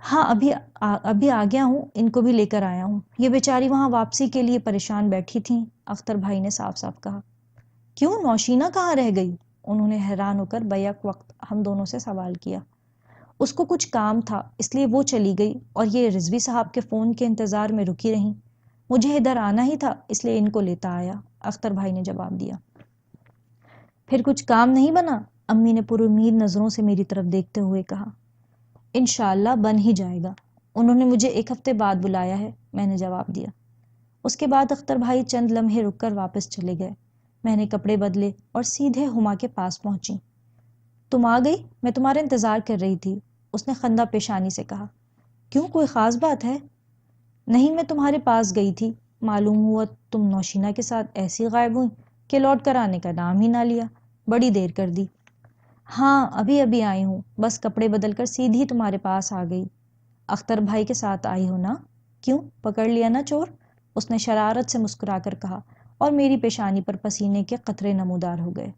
ہاں ابھی آ گیا ہوں، ان کو بھی لے کر آیا ہوں، یہ بیچاری وہاں واپسی کے لیے پریشان بیٹھی تھیں، اختر بھائی نے صاف صاف کہا۔ کیوں، نوشینہ کہاں رہ گئی؟ انہوں نے حیران ہو کر بیک وقت ہم دونوں سے سوال کیا۔ اس کو کچھ کام تھا اس لیے وہ چلی گئی، اور یہ رضوی صاحب کے فون کے انتظار میں رکی رہیں، مجھے ادھر آنا ہی تھا اس لیے ان کو لیتا آیا، اختر بھائی نے جواب دیا۔ پھر کچھ کام نہیں بنا؟ امی نے پرامید نظروں سے میری طرف دیکھتے ہوئے کہا۔ انشاءاللہ بن ہی جائے گا، انہوں نے مجھے 1 ہفتے بعد بلایا ہے، میں نے جواب دیا۔ اس کے بعد اختر بھائی چند لمحے رک کر واپس چلے گئے۔ میں نے کپڑے بدلے اور سیدھے ہما کے پاس پہنچی۔ تم آ گئی؟ میں تمہارا انتظار کر رہی تھی، اس نے خندہ پیشانی سے کہا۔ کیوں، کوئی خاص بات ہے؟ نہیں، میں تمہارے پاس گئی تھی، معلوم ہوا تم نوشینہ کے ساتھ ایسی غائب ہوئی کہ لوٹ کر آنے کا نام ہی نہ لیا، بڑی دیر کر دی۔ ہاں، ابھی آئی ہوں، بس کپڑے بدل کر سیدھی تمہارے پاس آ گئی۔ اختر بھائی کے ساتھ آئی ہو نا؟ کیوں، پکڑ لیا نا چور؟ اس نے شرارت سے مسکرا کر کہا اور میری پیشانی پر پسینے کے قطرے نمودار ہو گئے۔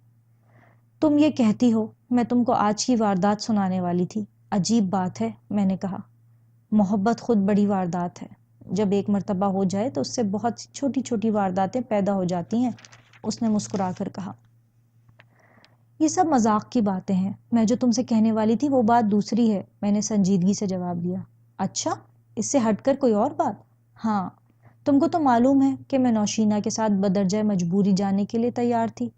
تم یہ کہتی ہو، میں تم کو آج کی واردات سنانے والی تھی، عجیب بات ہے، میں نے کہا۔ محبت خود بڑی واردات ہے، جب ایک مرتبہ ہو جائے تو اس سے بہت چھوٹی چھوٹی وارداتیں پیدا ہو جاتی ہیں، اس نے مسکرا کر کہا۔ یہ سب مذاق کی باتیں ہیں، میں جو تم سے کہنے والی تھی وہ بات دوسری ہے، میں نے سنجیدگی سے جواب دیا۔ اچھا، اس سے ہٹ کر کوئی اور بات؟ ہاں، تم کو تو معلوم ہے کہ میں نوشینہ کے ساتھ بدرجہ مجبوری جانے کے لیے تیار تھی۔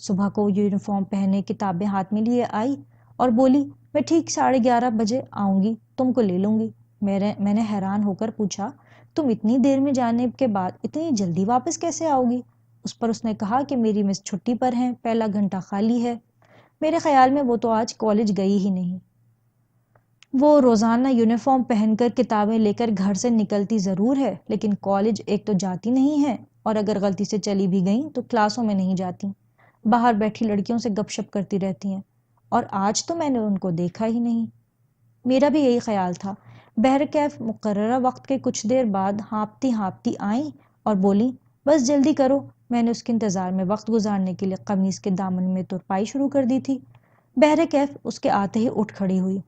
صبح کو یونیفارم پہنے کتابیں ہاتھ میں لیے آئی اور بولی میں ٹھیک 11:30 بجے آؤں گی، تم کو لے لوں گی۔ میں نے حیران ہو کر پوچھا، تم اتنی دیر میں جانے کے بعد اتنی جلدی واپس کیسے آؤ گی؟ اس پر اس نے کہا کہ میری مس چھٹی پر ہیں، پہلا گھنٹہ خالی ہے۔ میرے خیال میں وہ تو آج کالج گئی ہی نہیں۔ وہ روزانہ یونیفارم پہن کر کتابیں لے کر گھر سے نکلتی ضرور ہے، لیکن کالج ایک تو جاتی نہیں ہے، اور اگر غلطی سے چلی بھی گئیں تو کلاسوں میں نہیں جاتی، باہر بیٹھی لڑکیوں سے گپ شپ کرتی رہتی ہیں، اور آج تو میں نے ان کو دیکھا ہی نہیں۔ میرا بھی یہی خیال تھا۔ بہرکیف مقررہ وقت کے کچھ دیر بعد ہانپتی ہانپتی آئیں اور بولیں بس جلدی کرو۔ میں نے اس کے انتظار میں وقت گزارنے کے لیے قمیص کے دامن میں ترپائی شروع کر دی تھی۔ بہرکیف اس کے آتے ہی اٹھ کھڑی ہوئی۔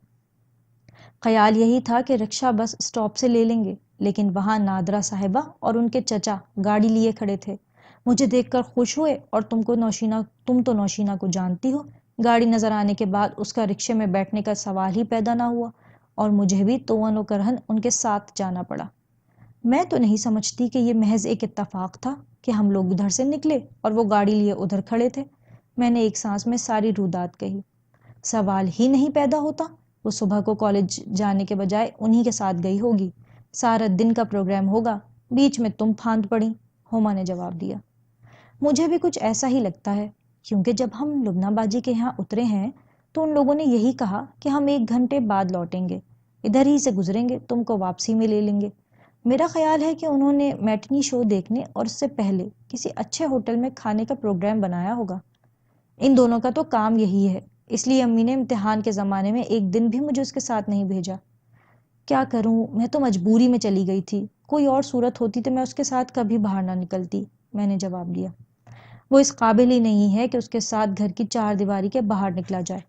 خیال یہی تھا کہ رکشہ بس اسٹاپ سے لے لیں گے، لیکن وہاں نادرہ صاحبہ اور ان کے چچا گاڑی لیے کھڑے تھے۔ مجھے دیکھ کر خوش ہوئے، اور تم تو نوشینہ کو جانتی ہو۔ گاڑی نظر آنے کے بعد اس کا رکشے میں بیٹھنے کا سوال ہی پیدا نہ ہوا، اور مجھے بھی توأن و کرہن ان کے ساتھ جانا پڑا۔ میں تو نہیں سمجھتی کہ یہ محض ایک اتفاق تھا کہ ہم لوگ ادھر سے نکلے اور وہ گاڑی لیے ادھر کھڑے تھے۔ میں نے ایک سانس میں ساری رودات کہی۔ سوال ہی نہیں پیدا ہوتا، وہ صبح کو کالج جانے کے بجائے انہی کے ساتھ گئی ہوگی، سارا دن کا پروگرام ہوگا، بیچ میں تم پھاند پڑی، ہما نے جواب دیا۔ مجھے بھی کچھ ایسا ہی لگتا ہے، کیونکہ جب ہم لبنہ باجی کے یہاں اترے ہیں تو ان لوگوں نے یہی کہا کہ ہم 1 گھنٹے بعد لوٹیں گے، ادھر ہی سے گزریں گے، تم کو واپسی میں لے لیں گے۔ میرا خیال ہے کہ انہوں نے میٹنی شو دیکھنے اور اس سے پہلے کسی اچھے ہوٹل میں کھانے کا پروگرام بنایا ہوگا۔ ان دونوں کا تو کام یہی ہے، اس لیے امی نے امتحان کے زمانے میں ایک دن بھی مجھے اس کے ساتھ نہیں بھیجا۔ کیا کروں، میں تو مجبوری میں چلی گئی تھی، کوئی اور صورت ہوتی تو میں اس کے ساتھ کبھی باہر نہ نکلتی، میں نے جواب دیا۔ وہ اس قابل ہی نہیں ہے کہ اس کے ساتھ گھر کی 4 دیواری کے باہر نکلا جائے،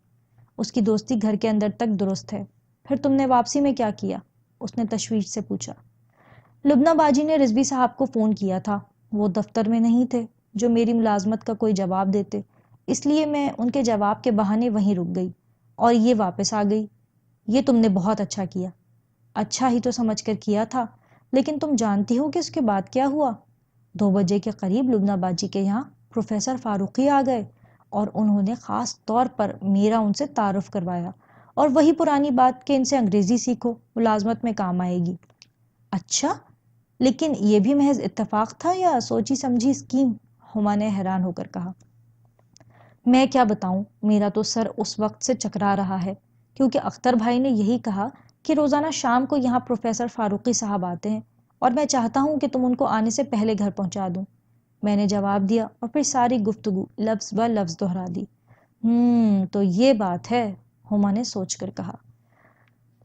اس کی دوستی گھر کے اندر تک درست ہے۔ پھر تم نے واپسی میں کیا کیا؟ اس نے تشویش سے پوچھا۔ لبنہ باجی نے رضوی صاحب کو فون کیا تھا، وہ دفتر میں نہیں تھے جو میری ملازمت کا کوئی جواب دیتے، اس لیے میں ان کے جواب کے بہانے وہیں رک گئی اور یہ واپس آ گئی۔ یہ تم نے بہت اچھا کیا۔ اچھا ہی تو سمجھ کر کیا تھا، لیکن تم جانتی ہو کہ اس کے بعد کیا ہوا؟ 2 بجے کے قریب لبنہ باجی کے یہاں پروفیسر فاروقی آ گئے، اور انہوں نے خاص طور پر میرا ان سے تعارف کروایا، اور وہی پرانی بات کہ ان سے انگریزی سیکھو، ملازمت میں کام آئے گی۔ اچھا، لیکن یہ بھی محض اتفاق تھا یا سوچی سمجھی اسکیم؟ ہما نے حیران ہو کر کہا۔ میں کیا بتاؤں، میرا تو سر اس وقت سے چکرا رہا ہے، کیونکہ اختر بھائی نے یہی کہا کہ روزانہ شام کو یہاں پروفیسر فاروقی صاحب آتے ہیں، اور میں چاہتا ہوں کہ تم ان کو آنے سے پہلے گھر پہنچا دوں، میں نے جواب دیا، اور پھر ساری گفتگو لفظ بہ لفظ دہرا دی۔ تو یہ بات ہے، ہما نے سوچ کر کہا۔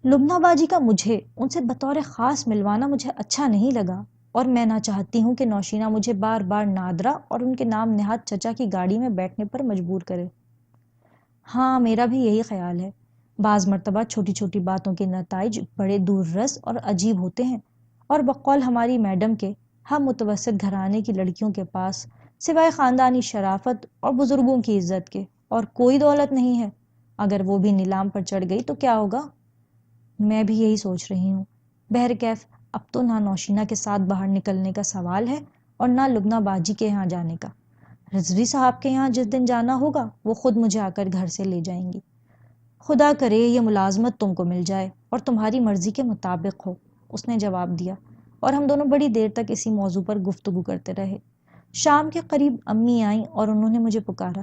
لبنہ باجی کا مجھے ان سے بطور خاص ملوانا مجھے اچھا نہیں لگا، اور میں نہ چاہتی ہوں کہ نوشینہ مجھے بار بار نادرہ اور ان کے نام نہاد چچا کی گاڑی میں بیٹھنے پر مجبور کرے۔ ہاں، میرا بھی یہی خیال ہے۔ بعض مرتبہ چھوٹی چھوٹی باتوں کے نتائج بڑے دور رس اور عجیب ہوتے ہیں، اور بقول ہماری میڈم کے، ہم متوسط گھرانے کی لڑکیوں کے پاس سوائے خاندانی شرافت اور بزرگوں کی عزت کے اور کوئی دولت نہیں ہے۔ اگر وہ بھی نیلام پر چڑھ گئی تو کیا ہوگا؟ میں بھی یہی سوچ رہی ہوں۔ بہرکیف اب تو نہ نوشینہ کے ساتھ باہر نکلنے کا سوال ہے اور نہ لبنہ باجی کے یہاں جانے کا۔ رضوی صاحب کے یہاں جس دن جانا ہوگا وہ خود مجھے آ کر گھر سے لے جائیں گی۔ خدا کرے یہ ملازمت تم کو مل جائے اور تمہاری مرضی کے مطابق ہو، اس نے جواب دیا، اور ہم دونوں بڑی دیر تک اسی موضوع پر گفتگو کرتے رہے۔ شام کے قریب امی آئیں اور انہوں نے مجھے پکارا،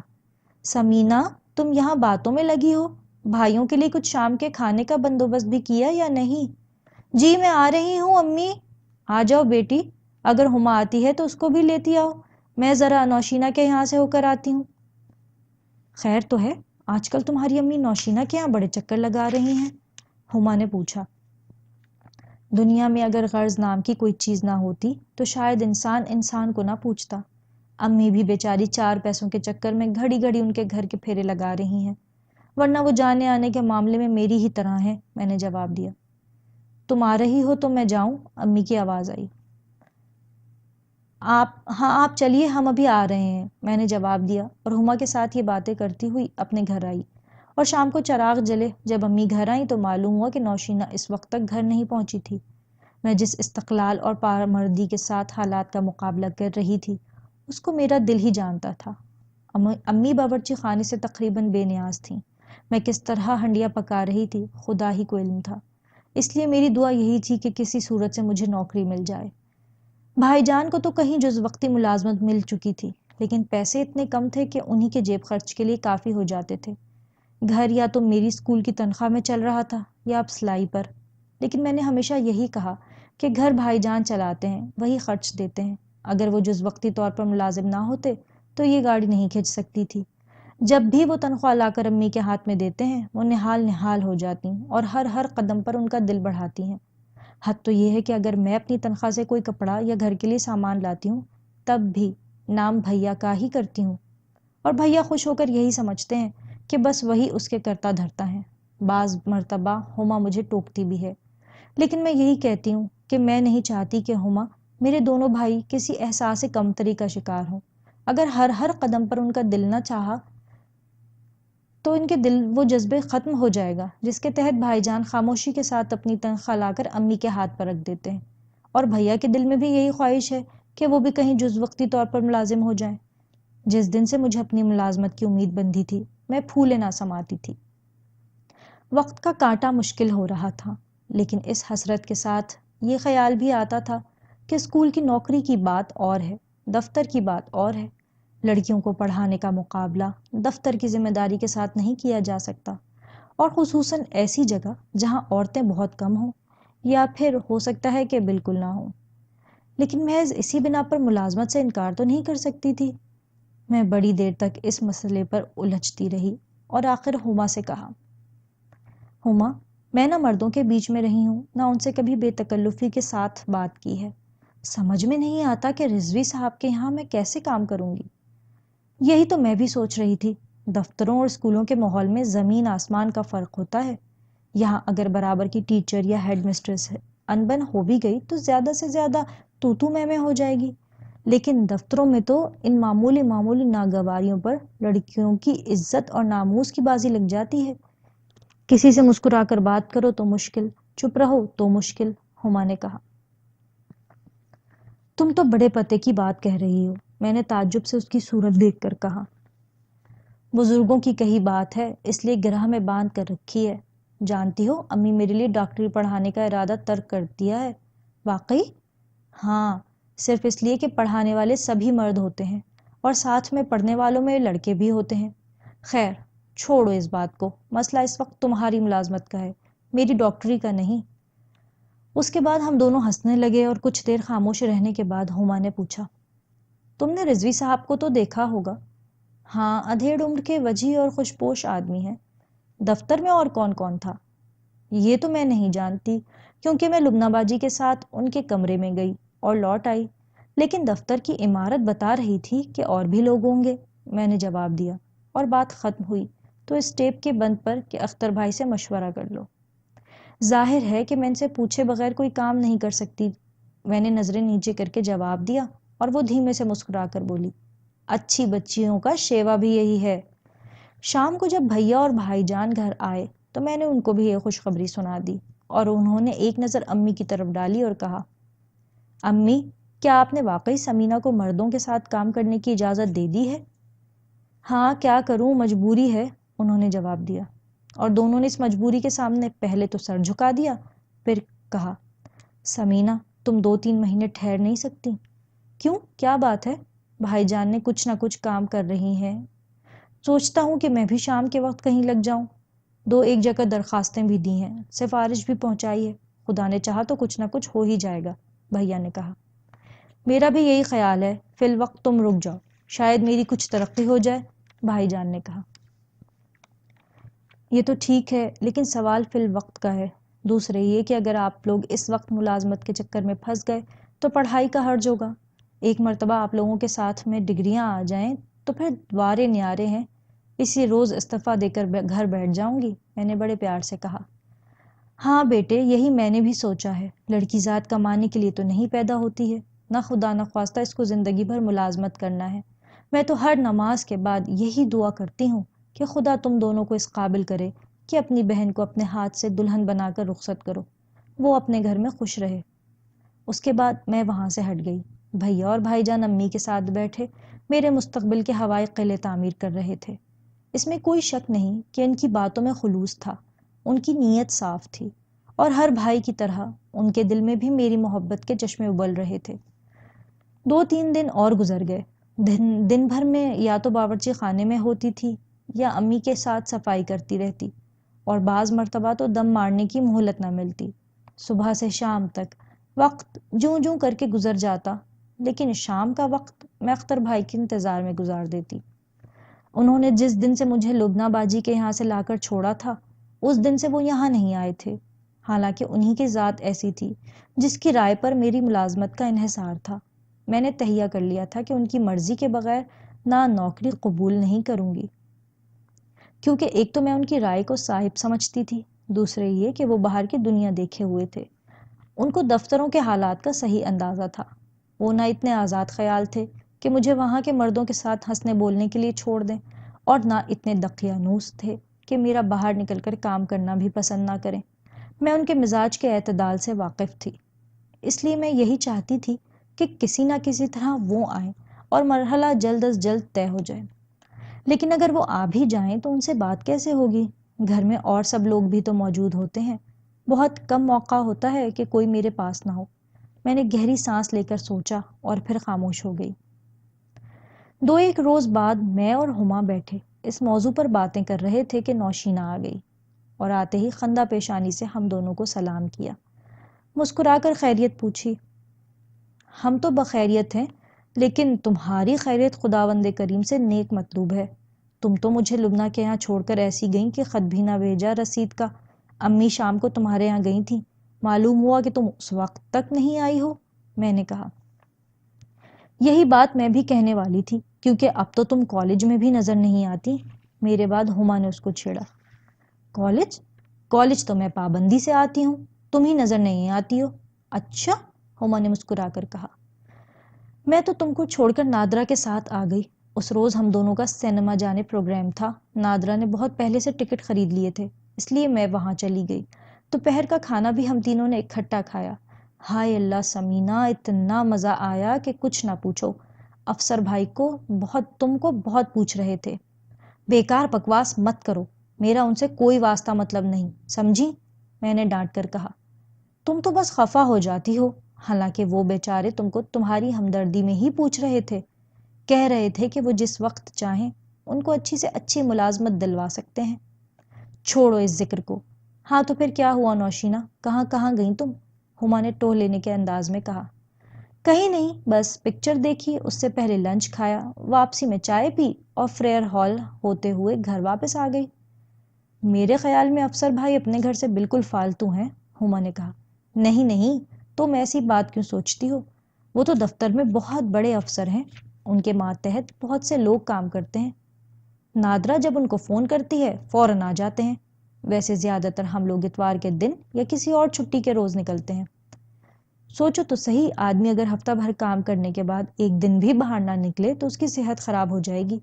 سمینہ تم یہاں باتوں میں لگی ہو، بھائیوں کے لیے کچھ شام کے کھانے کا بندوبست بھی کیا یا نہیں؟ جی میں آ رہی ہوں امی۔ آ جاؤ بیٹی، اگر ہما آتی ہے تو اس کو بھی لیتی آؤ، میں ذرا نوشینہ کے یہاں سے ہو کر آتی ہوں۔ خیر تو ہے، آج کل تمہاری امی نوشینہ کے یہاں بڑے چکر لگا رہی ہیں، ہما نے پوچھا۔ دنیا میں اگر غرض نام کی کوئی چیز نہ ہوتی تو شاید انسان کو نہ پوچھتا۔ امی بھی بیچاری 4 پیسوں کے چکر میں گھڑی گھڑی ان کے گھر کے پھیرے لگا رہی ہیں، ورنہ وہ جانے آنے کے معاملے میں میری ہی طرح ہیں، میں نے جواب دیا۔ تم آ رہی ہو تو میں جاؤں؟ امی کی آواز آئی۔ آپ چلیے، ہم ابھی آ رہے ہیں، میں نے جواب دیا اور ہما کے ساتھ یہ باتیں کرتی ہوئی اپنے گھر آئی۔ اور شام کو چراغ جلے جب امی گھر آئیں تو معلوم ہوا کہ نوشینہ اس وقت تک گھر نہیں پہنچی تھی۔ میں جس استقلال اور پامردی کے ساتھ حالات کا مقابلہ کر رہی تھی اس کو میرا دل ہی جانتا تھا۔ امی باورچی خانے سے تقریباً بے نیاز تھیں، میں کس طرح ہنڈیاں پکا رہی تھی خدا ہی کو علم تھا، اس لیے میری دعا یہی تھی کہ کسی صورت سے مجھے نوکری مل جائے۔ بھائی جان کو تو کہیں جز وقتی ملازمت مل چکی تھی، لیکن پیسے اتنے کم تھے کہ انہی کے جیب خرچ کے لیے کافی ہو جاتے تھے۔ گھر یا تو میری اسکول کی تنخواہ میں چل رہا تھا یا اب سلائی پر، لیکن میں نے ہمیشہ یہی کہا کہ گھر بھائی جان چلاتے ہیں، وہی خرچ دیتے ہیں، اگر وہ جز وقتی طور پر ملازم نہ ہوتے تو یہ گاڑی نہیں کھینچ سکتی تھی۔ جب بھی وہ تنخواہ لا کر امی کے ہاتھ میں دیتے ہیں وہ نحال ہو جاتی اور ہر قدم پر ان کا دل بڑھاتی ہیں۔ حد تو یہ ہے کہ اگر میں اپنی تنخواہ سے کوئی کپڑا یا گھر کے لیے سامان لاتی ہوں تب بھی نام بھیا کا ہی کرتی ہوں، اور بھیا خوش ہو کر یہی سمجھتے ہیں کہ بس وہی اس کے کرتا دھرتا ہے۔ بعض مرتبہ ہما مجھے ٹوکتی بھی ہے، لیکن میں یہی کہتی ہوں کہ میں نہیں چاہتی کہ ہما میرے دونوں بھائی کسی احساس کمتری کا شکار ہوں۔ اگر ہر قدم پر ان کا دل نہ چاہا تو ان کے دل وہ جذبے ختم ہو جائے گا جس کے تحت بھائی جان خاموشی کے ساتھ اپنی تنخواہ لا کر امی کے ہاتھ پر رکھ دیتے ہیں، اور بھیا کے دل میں بھی یہی خواہش ہے کہ وہ بھی کہیں جز وقتی طور پر ملازم ہو جائیں۔ جس دن سے مجھے اپنی ملازمت کی امید بندھی تھی میں پھولے نہ سماتی تھی۔ وقت کا کانٹا مشکل ہو رہا تھا، لیکن اس حسرت کے ساتھ یہ خیال بھی آتا تھا کہ اسکول کی نوکری کی بات اور ہے، دفتر کی بات اور ہے۔ لڑکیوں کو پڑھانے کا مقابلہ دفتر کی ذمہ داری کے ساتھ نہیں کیا جا سکتا، اور خصوصاً ایسی جگہ جہاں عورتیں بہت کم ہوں، یا پھر ہو سکتا ہے کہ بالکل نہ ہوں۔ لیکن محض اسی بنا پر ملازمت سے انکار تو نہیں کر سکتی تھی۔ میں بڑی دیر تک اس مسئلے پر الجھتی رہی اور آخر ہما سے کہا، ہما میں نہ مردوں کے بیچ میں رہی ہوں نہ ان سے کبھی بے تکلفی کے ساتھ بات کی ہے، سمجھ میں نہیں آتا کہ رضوی صاحب کے یہاں میں کیسے کام کروں گی۔ یہی تو میں بھی سوچ رہی تھی، دفتروں اور اسکولوں کے ماحول میں زمین آسمان کا فرق ہوتا ہے۔ یہاں اگر برابر کی ٹیچر یا ہیڈ مسٹریس انبن ہو بھی گئی تو زیادہ سے زیادہ تو میں ہو جائے گی، لیکن دفتروں میں تو ان معمولی ناگواریوں پر لڑکیوں کی عزت اور ناموس کی بازی لگ جاتی ہے۔ کسی سے مسکرا کر بات کرو تو مشکل، چپ رہو تو مشکل، ہما نے کہا۔ تم تو بڑے پتے کی بات کہہ رہی ہو، میں نے تعجب سے اس کی صورت دیکھ کر کہا۔ بزرگوں کی کہی بات ہے، اس لیے گرہ میں باندھ کر رکھی ہے۔ جانتی ہو امی میرے لیے ڈاکٹری پڑھانے کا ارادہ ترک کر دیا ہے۔ واقعی؟ ہاں، صرف اس لیے کہ پڑھانے والے سبھی مرد ہوتے ہیں اور ساتھ میں پڑھنے والوں میں لڑکے بھی ہوتے ہیں۔ خیر چھوڑو اس بات کو، مسئلہ اس وقت تمہاری ملازمت کا ہے، میری ڈاکٹری کا نہیں۔ اس کے بعد ہم دونوں ہنسنے لگے اور کچھ دیر خاموش رہنے کے بعد ہما نے پوچھا، تم نے رضوی صاحب کو تو دیکھا ہوگا؟ ہاں، ادھیڑ عمر کے وجیح اور خوشپوش آدمی ہیں۔ دفتر میں اور کون کون تھا؟ یہ تو میں نہیں جانتی، کیونکہ میں لبنہ باجی کے ساتھ ان کے کمرے میں گئی اور لوٹ آئی، لیکن دفتر کی عمارت بتا رہی تھی کہ اور بھی لوگ ہوں گے، میں نے جواب دیا، اور بات ختم ہوئی تو اس ٹیپ کے بند پر کہ اختر بھائی سے مشورہ کر لو۔ ظاہر ہے کہ میں ان سے پوچھے بغیر کوئی کام نہیں کر سکتی، میں نے نظریں نیچے کر کے جواب دیا، اور وہ دھیمے سے مسکرا کر بولی، اچھی بچیوں کا شیوا بھی یہی ہے۔ شام کو جب بھیا اور بھائی جان گھر آئے تو میں نے ان کو بھی یہ خوشخبری سنا دی، اور انہوں نے ایک نظر امی کی طرف ڈالی اور کہا، امی کیا آپ نے واقعی سمینہ کو مردوں کے ساتھ کام کرنے کی اجازت دے دی ہے؟ ہاں کیا کروں، مجبوری ہے، انہوں نے جواب دیا، اور دونوں نے اس مجبوری کے سامنے پہلے تو سر جھکا دیا، پھر کہا، سمینہ تم 2-3 مہینے ٹھہر نہیں سکتی؟ کیوں، کیا بات ہے؟ بھائی جان نے کچھ نہ کچھ کام کر رہی ہیں، سوچتا ہوں کہ میں بھی شام کے وقت کہیں لگ جاؤں۔ 2-1 جگہ درخواستیں بھی دی ہیں، سفارش بھی پہنچائی ہے، خدا نے چاہا تو کچھ نہ کچھ ہو ہی جائے گا، بھیا نے کہا۔ میرا بھی یہی خیال ہے، فی الوقت تم رک جاؤ، شاید میری کچھ ترقی ہو جائے، بھائی جان نے کہا۔ یہ تو ٹھیک ہے، لیکن سوال فی الوقت کا ہے، دوسرے یہ کہ اگر آپ لوگ اس وقت ملازمت کے چکر میں پھنس گئے تو پڑھائی کا حرج ہوگا۔ ایک مرتبہ آپ لوگوں کے ساتھ میں ڈگریاں آ جائیں تو پھر دوارے نیارے ہیں، اسی روز استعفیٰ دے کر گھر بیٹھ جاؤں گی، میں نے بڑے پیار سے کہا۔ ہاں بیٹے، یہی میں نے بھی سوچا ہے، لڑکی ذات کمانے کے لیے تو نہیں پیدا ہوتی ہے، نہ خدا نخواستہ اس کو زندگی بھر ملازمت کرنا ہے۔ میں تو ہر نماز کے بعد یہی دعا کرتی ہوں کہ خدا تم دونوں کو اس قابل کرے کہ اپنی بہن کو اپنے ہاتھ سے دلہن بنا کر رخصت کرو، وہ اپنے گھر میں خوش رہے۔ اس کے بعد میں وہاں سے ہٹ گئی۔ بھیا اور بھائی جان امی کے ساتھ بیٹھے میرے مستقبل کے ہوائی قلعے تعمیر کر رہے تھے۔ اس میں کوئی شک نہیں کہ ان کی باتوں میں خلوص تھا، ان کی نیت صاف تھی، اور ہر بھائی کی طرح ان کے دل میں بھی میری محبت کے چشمے ابل رہے تھے۔ 2-3 دن اور گزر گئے۔ دن بھر میں یا تو باورچی خانے میں ہوتی تھی یا امی کے ساتھ صفائی کرتی رہتی، اور بعض مرتبہ تو دم مارنے کی مہلت نہ ملتی۔ صبح سے شام تک وقت جوں جوں کر کے گزر جاتا، لیکن شام کا وقت میں اختر بھائی کے انتظار میں گزار دیتی۔ انہوں نے جس دن سے مجھے لبنہ باجی کے یہاں سے لا کر چھوڑا تھا، اس دن سے وہ یہاں نہیں آئے تھے، حالانکہ انہی کی ذات ایسی تھی جس کی رائے پر میری ملازمت کا انحصار تھا۔ میں نے تہیہ کر لیا تھا کہ ان کی مرضی کے بغیر نہ نوکری قبول نہیں کروں گی، کیونکہ ایک تو میں ان کی رائے کو صاحب سمجھتی تھی، دوسرے یہ کہ وہ باہر کی دنیا دیکھے ہوئے تھے، ان کو دفتروں کے حالات کا صحیح اندازہ تھا۔ وہ نہ اتنے آزاد خیال تھے کہ مجھے وہاں کے مردوں کے ساتھ ہنسنے بولنے کے لیے چھوڑ دیں، اور نہ اتنے دقیانوس تھے کہ میرا باہر نکل کر کام کرنا بھی پسند نہ کریں۔ میں ان کے مزاج کے اعتدال سے واقف تھی، اس لیے میں یہی چاہتی تھی کہ کسی نہ کسی طرح وہ آئیں اور مرحلہ جلد از جلد طے ہو جائے۔ لیکن اگر وہ آ بھی جائیں تو ان سے بات کیسے ہوگی؟ گھر میں اور سب لوگ بھی تو موجود ہوتے ہیں، بہت کم موقع ہوتا ہے کہ کوئی میرے پاس نہ ہو۔ میں نے گہری سانس لے کر سوچا اور پھر خاموش ہو گئی۔ 2-1 روز بعد میں اور ہما بیٹھے اس موضوع پر باتیں کر رہے تھے کہ نوشینہ آ گئی، اور آتے ہی خندہ پیشانی سے ہم دونوں کو سلام کیا، مسکرا کر خیریت پوچھی۔ ہم تو بخیریت ہیں، لیکن تمہاری خیریت خداوند کریم سے نیک مطلوب ہے۔ تم تو مجھے لبنہ کے یہاں چھوڑ کر ایسی گئیں کہ خط بھی نہ بھیجا رسید کا۔ امی شام کو تمہارے یہاں گئی تھیں، معلوم ہوا کہ تم اس وقت تک نہیں آئی ہو، میں نے کہا۔ یہی بات میں بھی کہنے والی تھی، کیونکہ اب تو تم کالج میں بھی نظر نہیں آتی، میرے بعد ہما نے اس کو چھیڑا۔ کالج؟ کالج تو میں پابندی سے آتی ہوں، تم ہی نظر نہیں آتی ہو۔ اچھا، ہما نے مسکرا کر کہا۔ میں تو تم کو چھوڑ کر نادرا کے ساتھ آ گئی۔ اس روز ہم دونوں کا سینما جانے پروگرام تھا، نادرا نے بہت پہلے سے ٹکٹ خرید لیے تھے، اس لیے میں وہاں چلی گئی۔ دوپہر کا کھانا بھی ہم تینوں نے اکٹھا کھایا۔ ہائے اللہ سمینہ، اتنا مزہ آیا کہ کچھ نہ پوچھو۔ افسر بھائی تم کو بہت پوچھ رہے تھے۔ بیکار بکواس مت کرو، میرا ان سے کوئی واسطہ مطلب نہیں، سمجھی؟ میں نے ڈانٹ کر کہا۔ تم تو بس خفا ہو جاتی ہو، حالانکہ وہ بیچارے تم کو تمہاری ہمدردی میں ہی پوچھ رہے تھے، کہہ رہے تھے کہ وہ جس وقت چاہیں ان کو اچھی سے اچھی ملازمت دلوا سکتے ہیں۔ چھوڑو اس ذکر کو۔ ہاں تو پھر کیا ہوا نوشینہ، کہاں کہاں گئیں تم؟ ہما نے ٹوہ لینے کے انداز میں کہا۔ کہیں نہیں، بس پکچر دیکھی، اس سے پہلے لنچ کھایا، واپسی میں چائے پی اور فریئر ہال ہوتے ہوئے گھر واپس آ گئی۔ میرے خیال میں افسر بھائی اپنے گھر سے بالکل فالتو ہیں، ہما نے کہا۔ نہیں نہیں، تم ایسی بات کیوں سوچتی ہو؟ وہ تو دفتر میں بہت بڑے افسر ہیں، ان کے ماتحت بہت سے لوگ کام کرتے ہیں۔ نادرا جب ان کو فون کرتی ہے فوراً آ جاتے ہیں۔ ویسے زیادہ تر ہم لوگ اتوار کے دن یا کسی اور چھٹی کے روز نکلتے ہیں۔ سوچو تو صحیح، آدمی اگر ہفتہ بھر کام کرنے کے بعد ایک دن بھی باہر نہ نکلے تو اس کی صحت خراب ہو جائے گی۔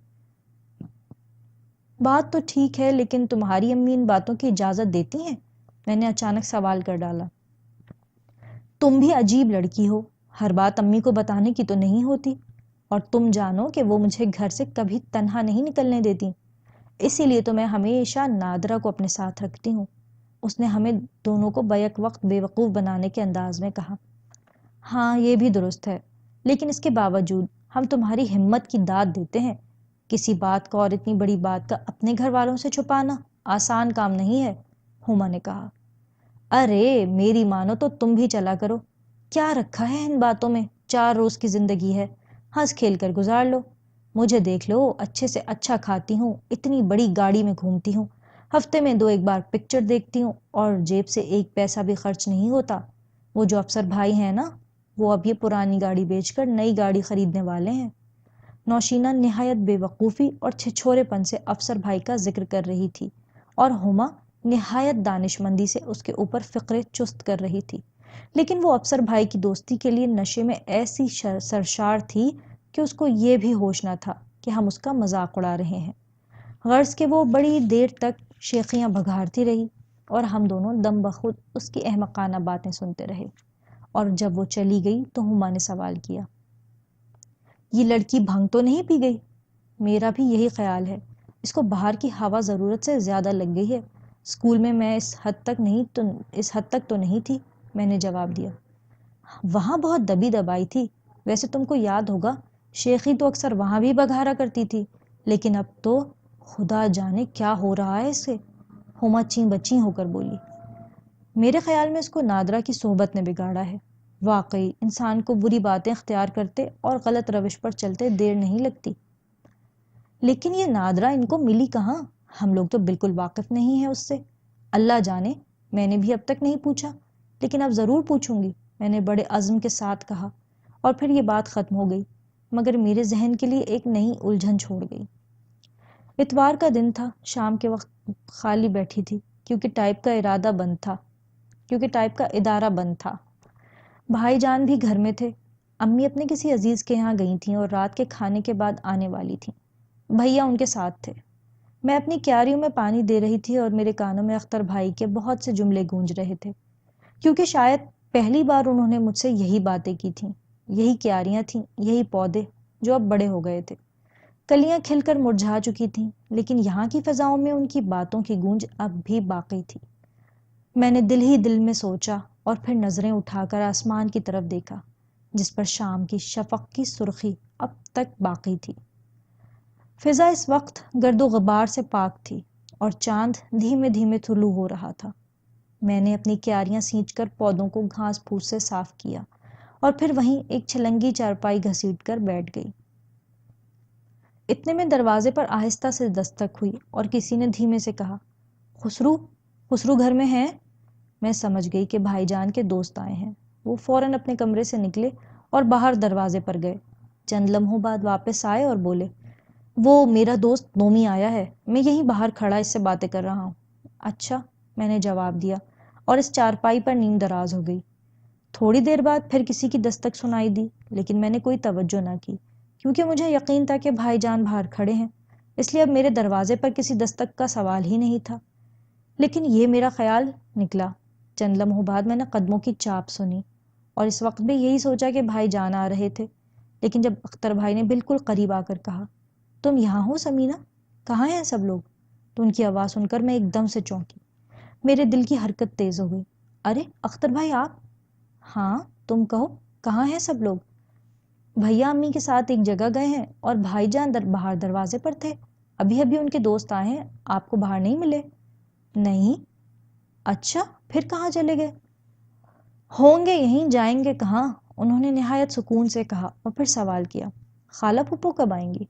بات تو ٹھیک ہے، لیکن تمہاری امی ان باتوں کی اجازت دیتی ہیں؟ میں نے اچانک سوال کر ڈالا۔ تم بھی عجیب لڑکی ہو، ہر بات امی کو بتانے کی تو نہیں ہوتی، اور تم جانو کہ وہ مجھے گھر سے کبھی تنہا نہیں نکلنے دیتی، اسی لیے تو میں ہمیشہ نادرا کو اپنے ساتھ رکھتی ہوں۔ اس نے ہمیں دونوں کو بیک وقت بے وقوف بنانے کے انداز میں کہا۔ ہاں یہ بھی درست ہے، لیکن اس کے باوجود ہم تمہاری ہمت کی داد دیتے ہیں۔ کسی بات کا اور اتنی بڑی بات کا اپنے گھر والوں سے چھپانا آسان کام نہیں ہے، ہما نے کہا۔ ارے میری مانو تو تم بھی چلا کرو، کیا رکھا ہے ان باتوں میں؟ 4 روز کی زندگی ہے، ہنس کھیل کر گزار لو۔ مجھے دیکھ لو، اچھے سے اچھا کھاتی ہوں، اتنی بڑی گاڑی میں گھومتی ہوں، ہفتے میں 2 بار پکچر دیکھتی ہوں، اور جیب سے 1 پیسہ بھی خرچ نہیں ہوتا۔ وہ جو افسر بھائی ہیں نا، وہ اب یہ پرانی گاڑی بیچ کر نئی گاڑی خریدنے والے ہیں۔ نوشینہ نہایت بے وقوفی اور چھچھورے پن سے افسر بھائی کا ذکر کر رہی تھی، اور ہما نہایت دانش مندی سے اس کے اوپر فقرے چست کر رہی تھی، لیکن وہ افسر بھائی کی دوستی کے لیے نشے میں ایسی سرشار تھی کہ اس کو یہ بھی ہوش نہ تھا کہ ہم اس کا مذاق اڑا رہے ہیں۔ غرض کہ وہ بڑی دیر تک شیخیاں بگھارتی رہی، اور ہم دونوں دم بخود اس کی احمقانہ باتیں سنتے رہے۔ اور جب وہ چلی گئی تو ہما نے سوال کیا، یہ لڑکی بھنگ تو نہیں پی گئی؟ میرا بھی یہی خیال ہے، اس کو باہر کی ہوا ضرورت سے زیادہ لگ گئی ہے۔ اسکول میں اس حد تک تو نہیں تھی، میں نے جواب دیا۔ وہاں بہت دبی دبائی تھی، ویسے تم کو یاد ہوگا شیخی تو اکثر وہاں بھی بگھارا کرتی تھی، لیکن اب تو خدا جانے کیا ہو رہا ہے اسے، ہما چیں بچیں ہو کر بولی۔ میرے خیال میں اس کو نادرا کی صحبت نے بگاڑا ہے۔ واقعی انسان کو بری باتیں اختیار کرتے اور غلط روش پر چلتے دیر نہیں لگتی۔ لیکن یہ نادرا ان کو ملی کہاں؟ ہم لوگ تو بالکل واقف نہیں ہیں اس سے۔ اللہ جانے، میں نے بھی اب تک نہیں پوچھا، لیکن اب ضرور پوچھوں گی، میں نے بڑے عزم کے ساتھ کہا، اور پھر یہ بات ختم ہو گئی، مگر میرے ذہن کے لیے ایک نئی الجھن چھوڑ گئی۔ اتوار کا دن تھا، شام کے وقت خالی بیٹھی تھی، کیونکہ ٹائپ کا ادارہ بند تھا۔ بھائی جان بھی گھر میں تھے، امی اپنے کسی عزیز کے یہاں گئی تھیں اور رات کے کھانے کے بعد آنے والی تھیں، بھیا ان کے ساتھ تھے۔ میں اپنی کیاریوں میں پانی دے رہی تھی اور میرے کانوں میں اختر بھائی کے بہت سے جملے گونج رہے تھے، کیونکہ شاید پہلی بار انہوں نے مجھ سے یہی باتیں کی تھیں، یہی کیاریاں تھیں، یہی پودے جو اب بڑے ہو گئے تھے، کلیاں کھل کر مرجھا چکی تھیں، لیکن یہاں کی فضاؤں میں ان کی باتوں کی گونج اب بھی باقی تھی۔ میں نے دل ہی دل میں سوچا اور پھر نظریں اٹھا کر آسمان کی طرف دیکھا، جس پر شام کی شفق کی سرخی اب تک باقی تھی۔ فضا اس وقت گرد و غبار سے پاک تھی اور چاند دھیمے دھیمے طلوع ہو رہا تھا۔ میں نے اپنی کیاریاں سینچ کر پودوں کو گھاس پھوس سے صاف کیا، اور پھر وہیں ایک چھلنگی چارپائی گھسیٹ کر بیٹھ گئی۔ اتنے میں دروازے پر آہستہ سے دستک ہوئی اور کسی نے دھیمے سے کہا، خسرو گھر میں ہیں؟ میں سمجھ گئی کہ بھائی جان کے دوست آئے ہیں۔ وہ فوراً اپنے کمرے سے نکلے اور باہر دروازے پر گئے، چند لمحوں بعد واپس آئے اور بولے، وہ میرا دوست نومی آیا ہے، میں یہیں باہر کھڑا اس سے باتیں کر رہا ہوں۔ اچھا، میں نے جواب دیا، اور اس چارپائی پر نیند دراز ہو گئی۔ تھوڑی دیر بعد پھر کسی کی دستک سنائی دی، لیکن میں نے کوئی توجہ نہ کی، کیونکہ مجھے یقین تھا کہ بھائی جان باہر کھڑے ہیں، اس لیے اب میرے دروازے پر کسی دستک کا سوال ہی نہیں تھا۔ لیکن یہ میرا خیال نکلا۔ چند لمحوں بعد میں نے قدموں کی چاپ سنی، اور اس وقت بھی یہی سوچا کہ بھائی جان آ رہے تھے، لیکن جب اختر بھائی نے بالکل قریب آ کر کہا، تم یہاں ہو سمینا؟ کہاں ہیں سب لوگ؟ تو ان کی آواز سن کر میں ایک دم سے چونکی، میرے دل کی حرکت تیز ہو گئی۔ ارے اختر بھائی آپ؟ ہاں تم کہو، کہاں ہیں سب لوگ؟ بھیا امی کے ساتھ ایک جگہ گئے ہیں، اور بھائی جان باہر دروازے پر تھے، ابھی ان کے دوست آئے ہیں، آپ کو باہر نہیں ملے؟ نہیں۔ اچھا، پھر کہاں چلے گئے؟ ہوں گے یہیں، جائیں گے کہاں؟ انہوں نے نہایت سکون سے کہا، اور پھر سوال کیا، خالہ پھپھو کب آئیں گی؟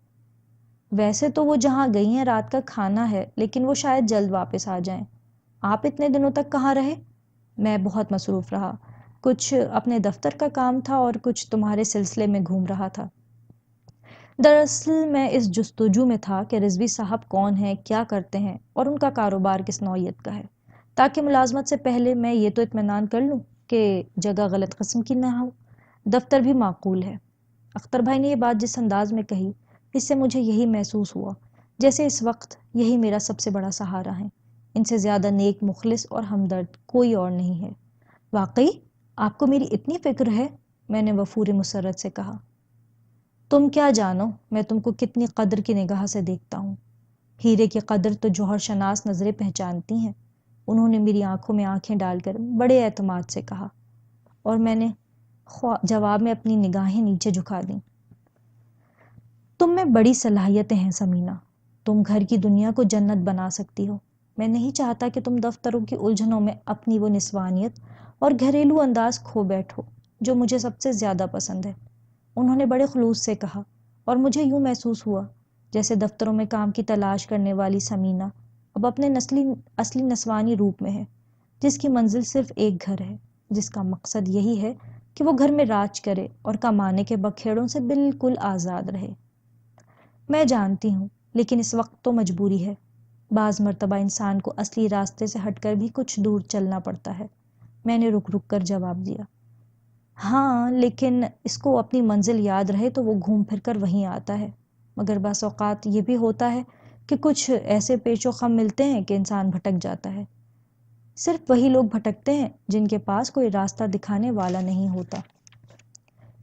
ویسے تو وہ جہاں گئی ہیں رات کا کھانا ہے، لیکن وہ شاید جلد واپس آ جائیں۔ آپ اتنے دنوں تک کہاں رہے؟ میں بہت مصروف رہا، کچھ اپنے دفتر کا کام تھا اور کچھ تمہارے سلسلے میں گھوم رہا تھا۔ دراصل میں اس جستجو میں تھا کہ رضوی صاحب کون ہیں، کیا کرتے ہیں، اور ان کا کاروبار کس نوعیت کا ہے، تاکہ ملازمت سے پہلے میں یہ تو اطمینان کر لوں کہ جگہ غلط قسم کی نہ ہو، دفتر بھی معقول ہے۔ اختر بھائی نے یہ بات جس انداز میں کہی، اس سے مجھے یہی محسوس ہوا جیسے اس وقت یہی میرا سب سے بڑا سہارا ہے، ان سے زیادہ نیک، مخلص اور ہمدرد کوئی اور نہیں ہے۔ واقعی آپ کو میری اتنی فکر ہے؟ میں نے وفور مسرت سے کہا۔ تم کیا جانو میں تم کو کتنی قدر کی نگاہ سے دیکھتا ہوں۔ ہیرے کی قدر تو جوہر شناس نظریں پہچانتی ہیں۔ انہوں نے میری آنکھوں میں آنکھیں ڈال کر بڑے اعتماد سے کہا، اور میں نے جواب میں اپنی نگاہیں نیچے جھکا دیں۔ تم میں بڑی صلاحیتیں ہیں سمینہ، تم گھر کی دنیا کو جنت بنا سکتی ہو۔ میں نہیں چاہتا کہ تم دفتروں کی الجھنوں میں اپنی وہ نسوانیت اور گھریلو انداز کھو بیٹھو جو مجھے سب سے زیادہ پسند ہے۔ انہوں نے بڑے خلوص سے کہا، اور مجھے یوں محسوس ہوا جیسے دفتروں میں کام کی تلاش کرنے والی سمینہ اب اپنے اصلی نسوانی روپ میں ہے، جس کی منزل صرف ایک گھر ہے، جس کا مقصد یہی ہے کہ وہ گھر میں راج کرے اور کمانے کے بکھیڑوں سے بالکل آزاد رہے۔ میں جانتی ہوں، لیکن اس وقت تو مجبوری ہے۔ بعض مرتبہ انسان کو اصلی راستے سے ہٹ کر بھی کچھ دور چلنا پڑتا ہے۔ میں نے رک رک کر جواب دیا۔ ہاں، لیکن اس کو اپنی منزل یاد رہے تو وہ گھوم پھر کر وہیں آتا ہے، مگر بعض اوقات یہ بھی ہوتا ہے کہ کچھ ایسے پیچ و خم ملتے ہیں کہ انسان بھٹک جاتا ہے۔ صرف وہی لوگ بھٹکتے ہیں جن کے پاس کوئی راستہ دکھانے والا نہیں ہوتا۔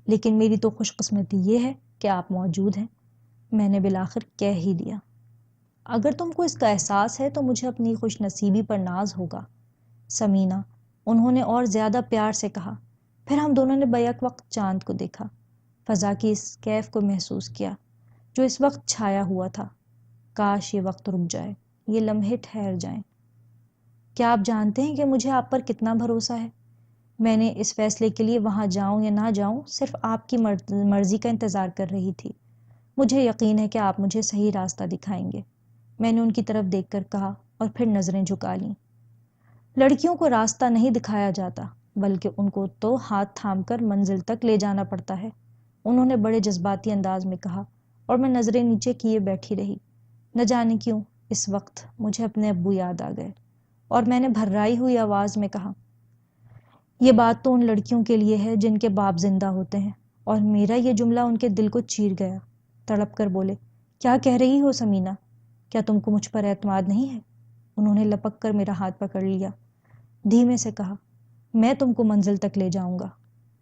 لیکن میری تو خوش قسمتی یہ ہے کہ آپ موجود ہیں، میں نے بالآخر کہہ ہی دیا۔ اگر تم کو اس کا احساس ہے تو مجھے اپنی خوش نصیبی پر ناز ہوگا سمینہ، انہوں نے اور زیادہ پیار سے کہا۔ پھر ہم دونوں نے بیک وقت چاند کو دیکھا، فضا کی اس کیف کو محسوس کیا جو اس وقت چھایا ہوا تھا۔ کاش یہ وقت رک جائے، یہ لمحے ٹھہر جائیں۔ کیا آپ جانتے ہیں کہ مجھے آپ پر کتنا بھروسہ ہے؟ میں نے اس فیصلے کے لیے وہاں جاؤں یا نہ جاؤں صرف آپ کی مرضی کا انتظار کر رہی تھی۔ مجھے یقین ہے کہ آپ مجھے صحیح راستہ دکھائیں گے، میں نے ان کی طرف دیکھ کر کہا، اور پھر نظریں جھکا لیں۔ لڑکیوں کو راستہ نہیں دکھایا جاتا، بلکہ ان کو تو ہاتھ تھام کر منزل تک لے جانا پڑتا ہے، انہوں نے بڑے جذباتی انداز میں کہا، اور میں نظریں نیچے کیے بیٹھی رہی۔ نہ جانے کیوں اس وقت مجھے اپنے ابو یاد آ گئے، اور میں نے بھررائی ہوئی آواز میں کہا، یہ بات تو ان لڑکیوں کے لیے ہے جن کے باپ زندہ ہوتے ہیں۔ اور میرا یہ جملہ ان کے دل کو چیر گیا۔ تڑپ کر بولے، کیا کہہ رہی ہو سمینہ؟ کیا تم کو مجھ پر اعتماد نہیں ہے؟ انہوں نے لپک کر میرا ہاتھ پکڑ لیا، دھیمے سے کہا، میں تم کو منزل تک لے جاؤں گا،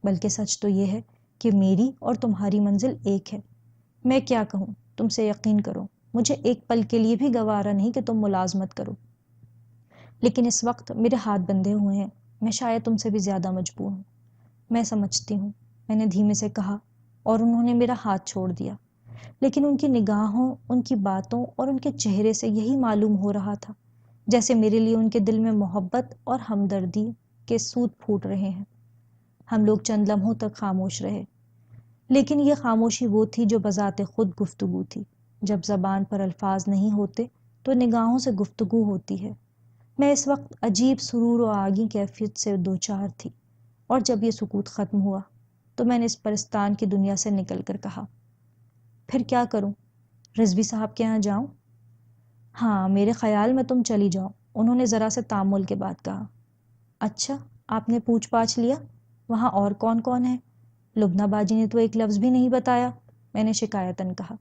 بلکہ سچ تو یہ ہے کہ میری اور تمہاری منزل ایک ہے۔ میں کیا کہوں، تم سے یقین کرو، مجھے ایک پل کے لیے بھی گوارا نہیں کہ تم ملازمت کرو، لیکن اس وقت میرے ہاتھ بندھے ہوئے ہیں، میں شاید تم سے بھی زیادہ مجبور ہوں۔ میں سمجھتی ہوں، میں نے دھیمے سے کہا، اور انہوں نے میرا ہاتھ چھوڑ دیا، لیکن ان کی نگاہوں، ان کی باتوں اور ان کے چہرے سے یہی معلوم ہو رہا تھا جیسے میرے لیے ان کے دل میں محبت اور ہمدردی کے سوت پھوٹ رہے ہیں۔ ہم لوگ چند لمحوں تک خاموش رہے، لیکن یہ خاموشی وہ تھی جو بذات خود گفتگو تھی۔ جب زبان پر الفاظ نہیں ہوتے تو نگاہوں سے گفتگو ہوتی ہے۔ میں اس وقت عجیب سرور و آگی کیفیت سے دوچار تھی، اور جب یہ سکوت ختم ہوا تو میں نے اس پرستان کی دنیا سے نکل کر کہا، پھر کیا کروں؟ رضوی صاحب کے یہاں جاؤں؟ ہاں، میرے خیال میں تم چلی جاؤ، انہوں نے ذرا سے تامل کے بعد کہا۔ اچھا، آپ نے پوچھ پاچھ لیا وہاں اور کون کون ہے؟ لبنہ باجی نے تو ایک لفظ بھی نہیں بتایا، میں نے شکایتاً کہا۔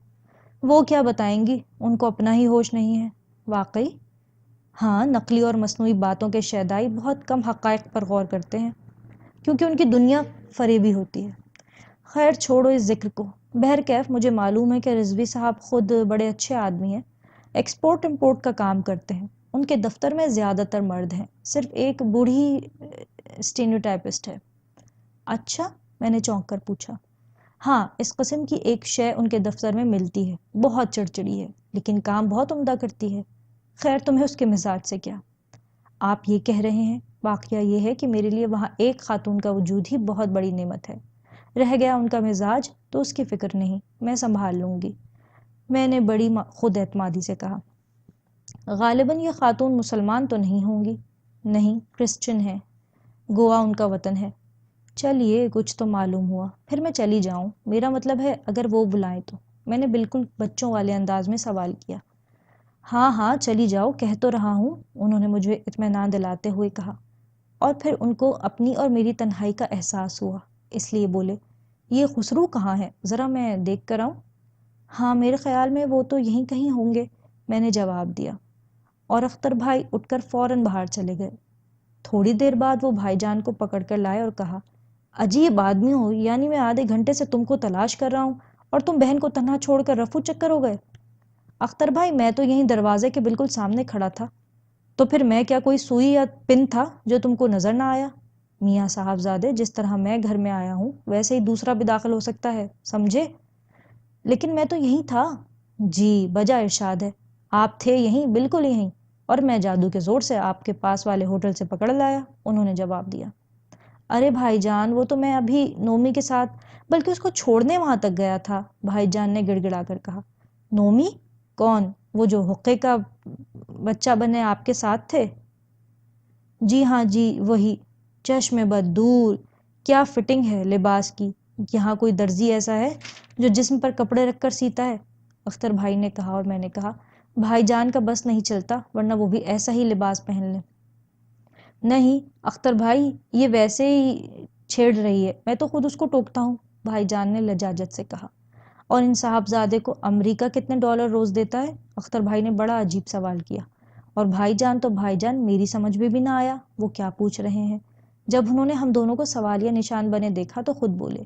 وہ کیا بتائیں گی، ان کو اپنا ہی ہوش نہیں ہے۔ واقعی؟ ہاں، نقلی اور مصنوعی باتوں کے شیدائی بہت کم حقائق پر غور کرتے ہیں، کیونکہ ان کی دنیا فریبی ہوتی ہے۔ خیر چھوڑو اس ذکر کو۔ بہرکیف مجھے معلوم ہے کہ رضوی صاحب خود بڑے اچھے آدمی ہیں، ایکسپورٹ امپورٹ کا کام کرتے ہیں، ان کے دفتر میں زیادہ تر مرد ہیں، صرف ایک بوڑھی اسٹینوٹائپسٹ ہے۔ اچھا، میں نے چونک کر پوچھا۔ ہاں، اس قسم کی ایک شے ان کے دفتر میں ملتی ہے، بہت چڑچڑی ہے، لیکن کام بہت عمدہ کرتی ہے۔ خیر تمہیں اس کے مزاج سے کیا؟ آپ یہ کہہ رہے ہیں، واقعہ یہ ہے کہ میرے لیے وہاں ایک خاتون کا وجود ہی بہت بڑی نعمت ہے، رہ گیا ان کا مزاج تو اس کی فکر نہیں، میں سنبھال لوں گی، میں نے بڑی خود اعتمادی سے کہا۔ غالباً یہ خاتون مسلمان تو نہیں ہوں گی؟ نہیں، کرسچن ہے، گوا ان کا وطن ہے۔ چلیے، کچھ تو معلوم ہوا، پھر میں چلی جاؤں، میرا مطلب ہے اگر وہ بلائیں تو، میں نے بالکل بچوں والے انداز میں سوال کیا۔ ہاں ہاں چلی جاؤ، کہہ تو رہا ہوں، انہوں نے مجھے اطمینان دلاتے ہوئے کہا، اور پھر ان کو اپنی اور میری تنہائی کا احساس ہوا، اس لیے بولے، یہ خسرو کہاں ہے، ذرا میں دیکھ کر آؤں؟ ہاں، میرے خیال میں وہ تو یہیں کہیں ہوں گے، میں نے جواب دیا، اور اختر بھائی اٹھ کر فوراً باہر چلے گئے۔ تھوڑی دیر بعد وہ بھائی جان کو پکڑ کر لائے اور کہا، عجیب آدمی ہو، یعنی میں آدھے گھنٹے سے تم کو تلاش کر رہا ہوں اور تم بہن کو تنہا چھوڑ کر رفو چکر ہو گئے۔ اختر بھائی میں تو یہیں دروازے کے بالکل سامنے کھڑا تھا، تو پھر میں کیا کوئی سوئی یا پن تھا جو تم کو نظر نہ آیا؟ میاں صاحب زادے، جس طرح میں گھر میں آیا ہوں ویسے ہی دوسرا بھی داخل ہو سکتا ہے، سمجھے؟ لیکن میں تو یہیں تھا۔ جی بجا ارشاد ہے، آپ تھے یہیں، بالکل یہیں، اور میں جادو کے زور سے آپ کے پاس والے ہوٹل سے پکڑ لایا، انہوں نے جواب دیا۔ ارے بھائی جان، وہ تو میں ابھی نومی کے ساتھ، بلکہ اس کو چھوڑنے وہاں تک گیا تھا، بھائی جان نے گڑ گڑا کر کہا۔ نومی؟ کون؟ وہ جو حقے کا بچہ بنے آپ کے ساتھ تھے؟ جی ہاں جی وہی۔ چشم بد دور، کیا فٹنگ ہے لباس کی! یہاں کوئی درزی ایسا ہے جو جسم پر کپڑے رکھ کر سیتا ہے؟ اختر بھائی نے کہا، اور میں نے کہا بھائی جان کا بس نہیں چلتا، ورنہ وہ بھی ایسا ہی لباس پہن لیں۔ نہیں اختر بھائی، یہ ویسے ہی چھیڑ رہی ہے، میں تو خود اس کو ٹوکتا ہوں، بھائی جان نے لجاجت سے کہا۔ اور ان صاحبزادے کو امریکہ کتنے ڈالر روز دیتا ہے؟ اختر بھائی نے بڑا عجیب سوال کیا۔ اور بھائی جان تو بھائی جان، میری سمجھ میں بھی نہ آیا وہ کیا پوچھ رہے ہیں۔ جب انہوں نے ہم دونوں کو سوالیہ نشان بنے دیکھا تو خود بولے،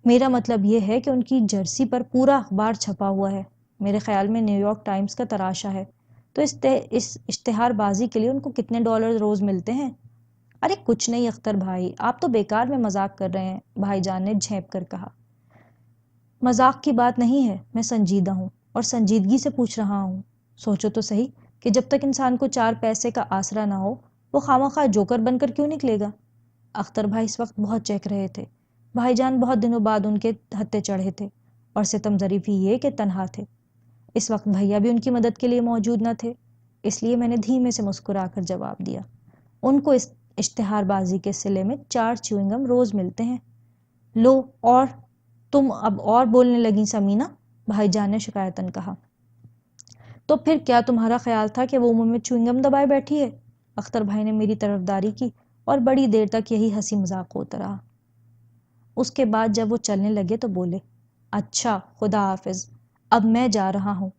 میرا مطلب یہ ہے کہ ان کی جرسی پر پورا اخبار چھپا ہوا ہے، میرے خیال میں نیو یارک ٹائمز کا تراشا ہے، تو اس اشتہار بازی کے لیے ان کو کتنے ڈالر روز ملتے ہیں؟ ارے کچھ نہیں اختر بھائی، آپ تو بیکار میں مذاق کر رہے ہیں، بھائی جان نے جھینپ کر کہا۔ مذاق کی بات نہیں ہے، میں سنجیدہ ہوں، اور سنجیدگی سے پوچھ رہا ہوں۔ سوچو تو صحیح کہ جب تک انسان کو 4 پیسے کا آسرا نہ ہو، وہ خواہ جوکر بن کر کیوں نکلے گا؟ اختر بھائی اس وقت بہت چہک رہے تھے، بھائی جان بہت دنوں بعد ان کے ہتھے چڑھے تھے، اور ستم ظریف ہی یہ کہ تنہا تھے۔ اس وقت بھیا بھی ان کی مدد کے لیے موجود نہ تھے، اس لیے میں نے دھیمے سے مسکرا کر جواب دیا، ان کو اس اشتہار بازی کے صلے میں 4 چیونگم روز ملتے ہیں۔ لو، اور تم اب اور بولنے لگیں سمینہ، بھائی جان نے شکایتاً کہا۔ تو پھر کیا تمہارا خیال تھا کہ وہ منہ میں چیونگم دبائے بیٹھی ہے؟ اختر بھائی نے میری طرفداری کی، اور بڑی دیر تک یہی ہنسی مذاق ہوتا رہا۔ اس کے بعد جب وہ چلنے لگے تو بولے، اچھا خدا حافظ، اب میں جا رہا ہوں۔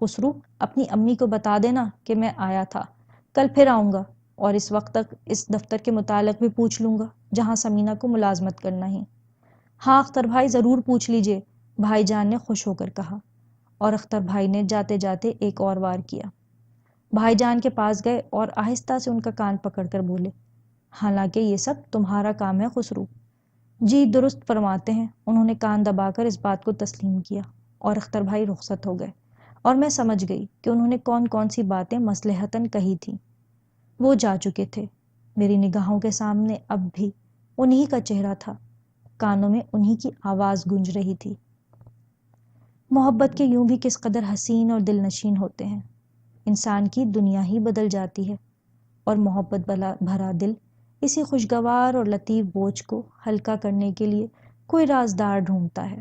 خسرو، اپنی امی کو بتا دینا کہ میں آیا تھا، کل پھر آؤں گا، اور اس وقت تک اس دفتر کے متعلق بھی پوچھ لوں گا جہاں سمینہ کو ملازمت کرنا ہے۔ ہاں اختر بھائی، ضرور پوچھ لیجئے، بھائی جان نے خوش ہو کر کہا، اور اختر بھائی نے جاتے جاتے ایک اور وار کیا۔ بھائی جان کے پاس گئے اور آہستہ سے ان کا کان پکڑ کر بولے، حالانکہ یہ سب تمہارا کام ہے خسرو۔ جی درست فرماتے ہیں، انہوں نے کان دبا کر اس بات کو تسلیم کیا، اور اختر بھائی رخصت ہو گئے، اور میں سمجھ گئی کہ انہوں نے کون کون سی باتیں مصلحتاً کہی تھیں۔ وہ جا چکے تھے، میری نگاہوں کے سامنے اب بھی انہی کا چہرہ تھا، کانوں میں انہی کی آواز گونج رہی تھی۔ محبت کے یوں بھی کس قدر حسین اور دل نشین ہوتے ہیں، انسان کی دنیا ہی بدل جاتی ہے، اور محبت بھرا دل اسی خوشگوار اور لطیف بوجھ کو ہلکا کرنے کے لیے کوئی رازدار ڈھونڈتا ہے۔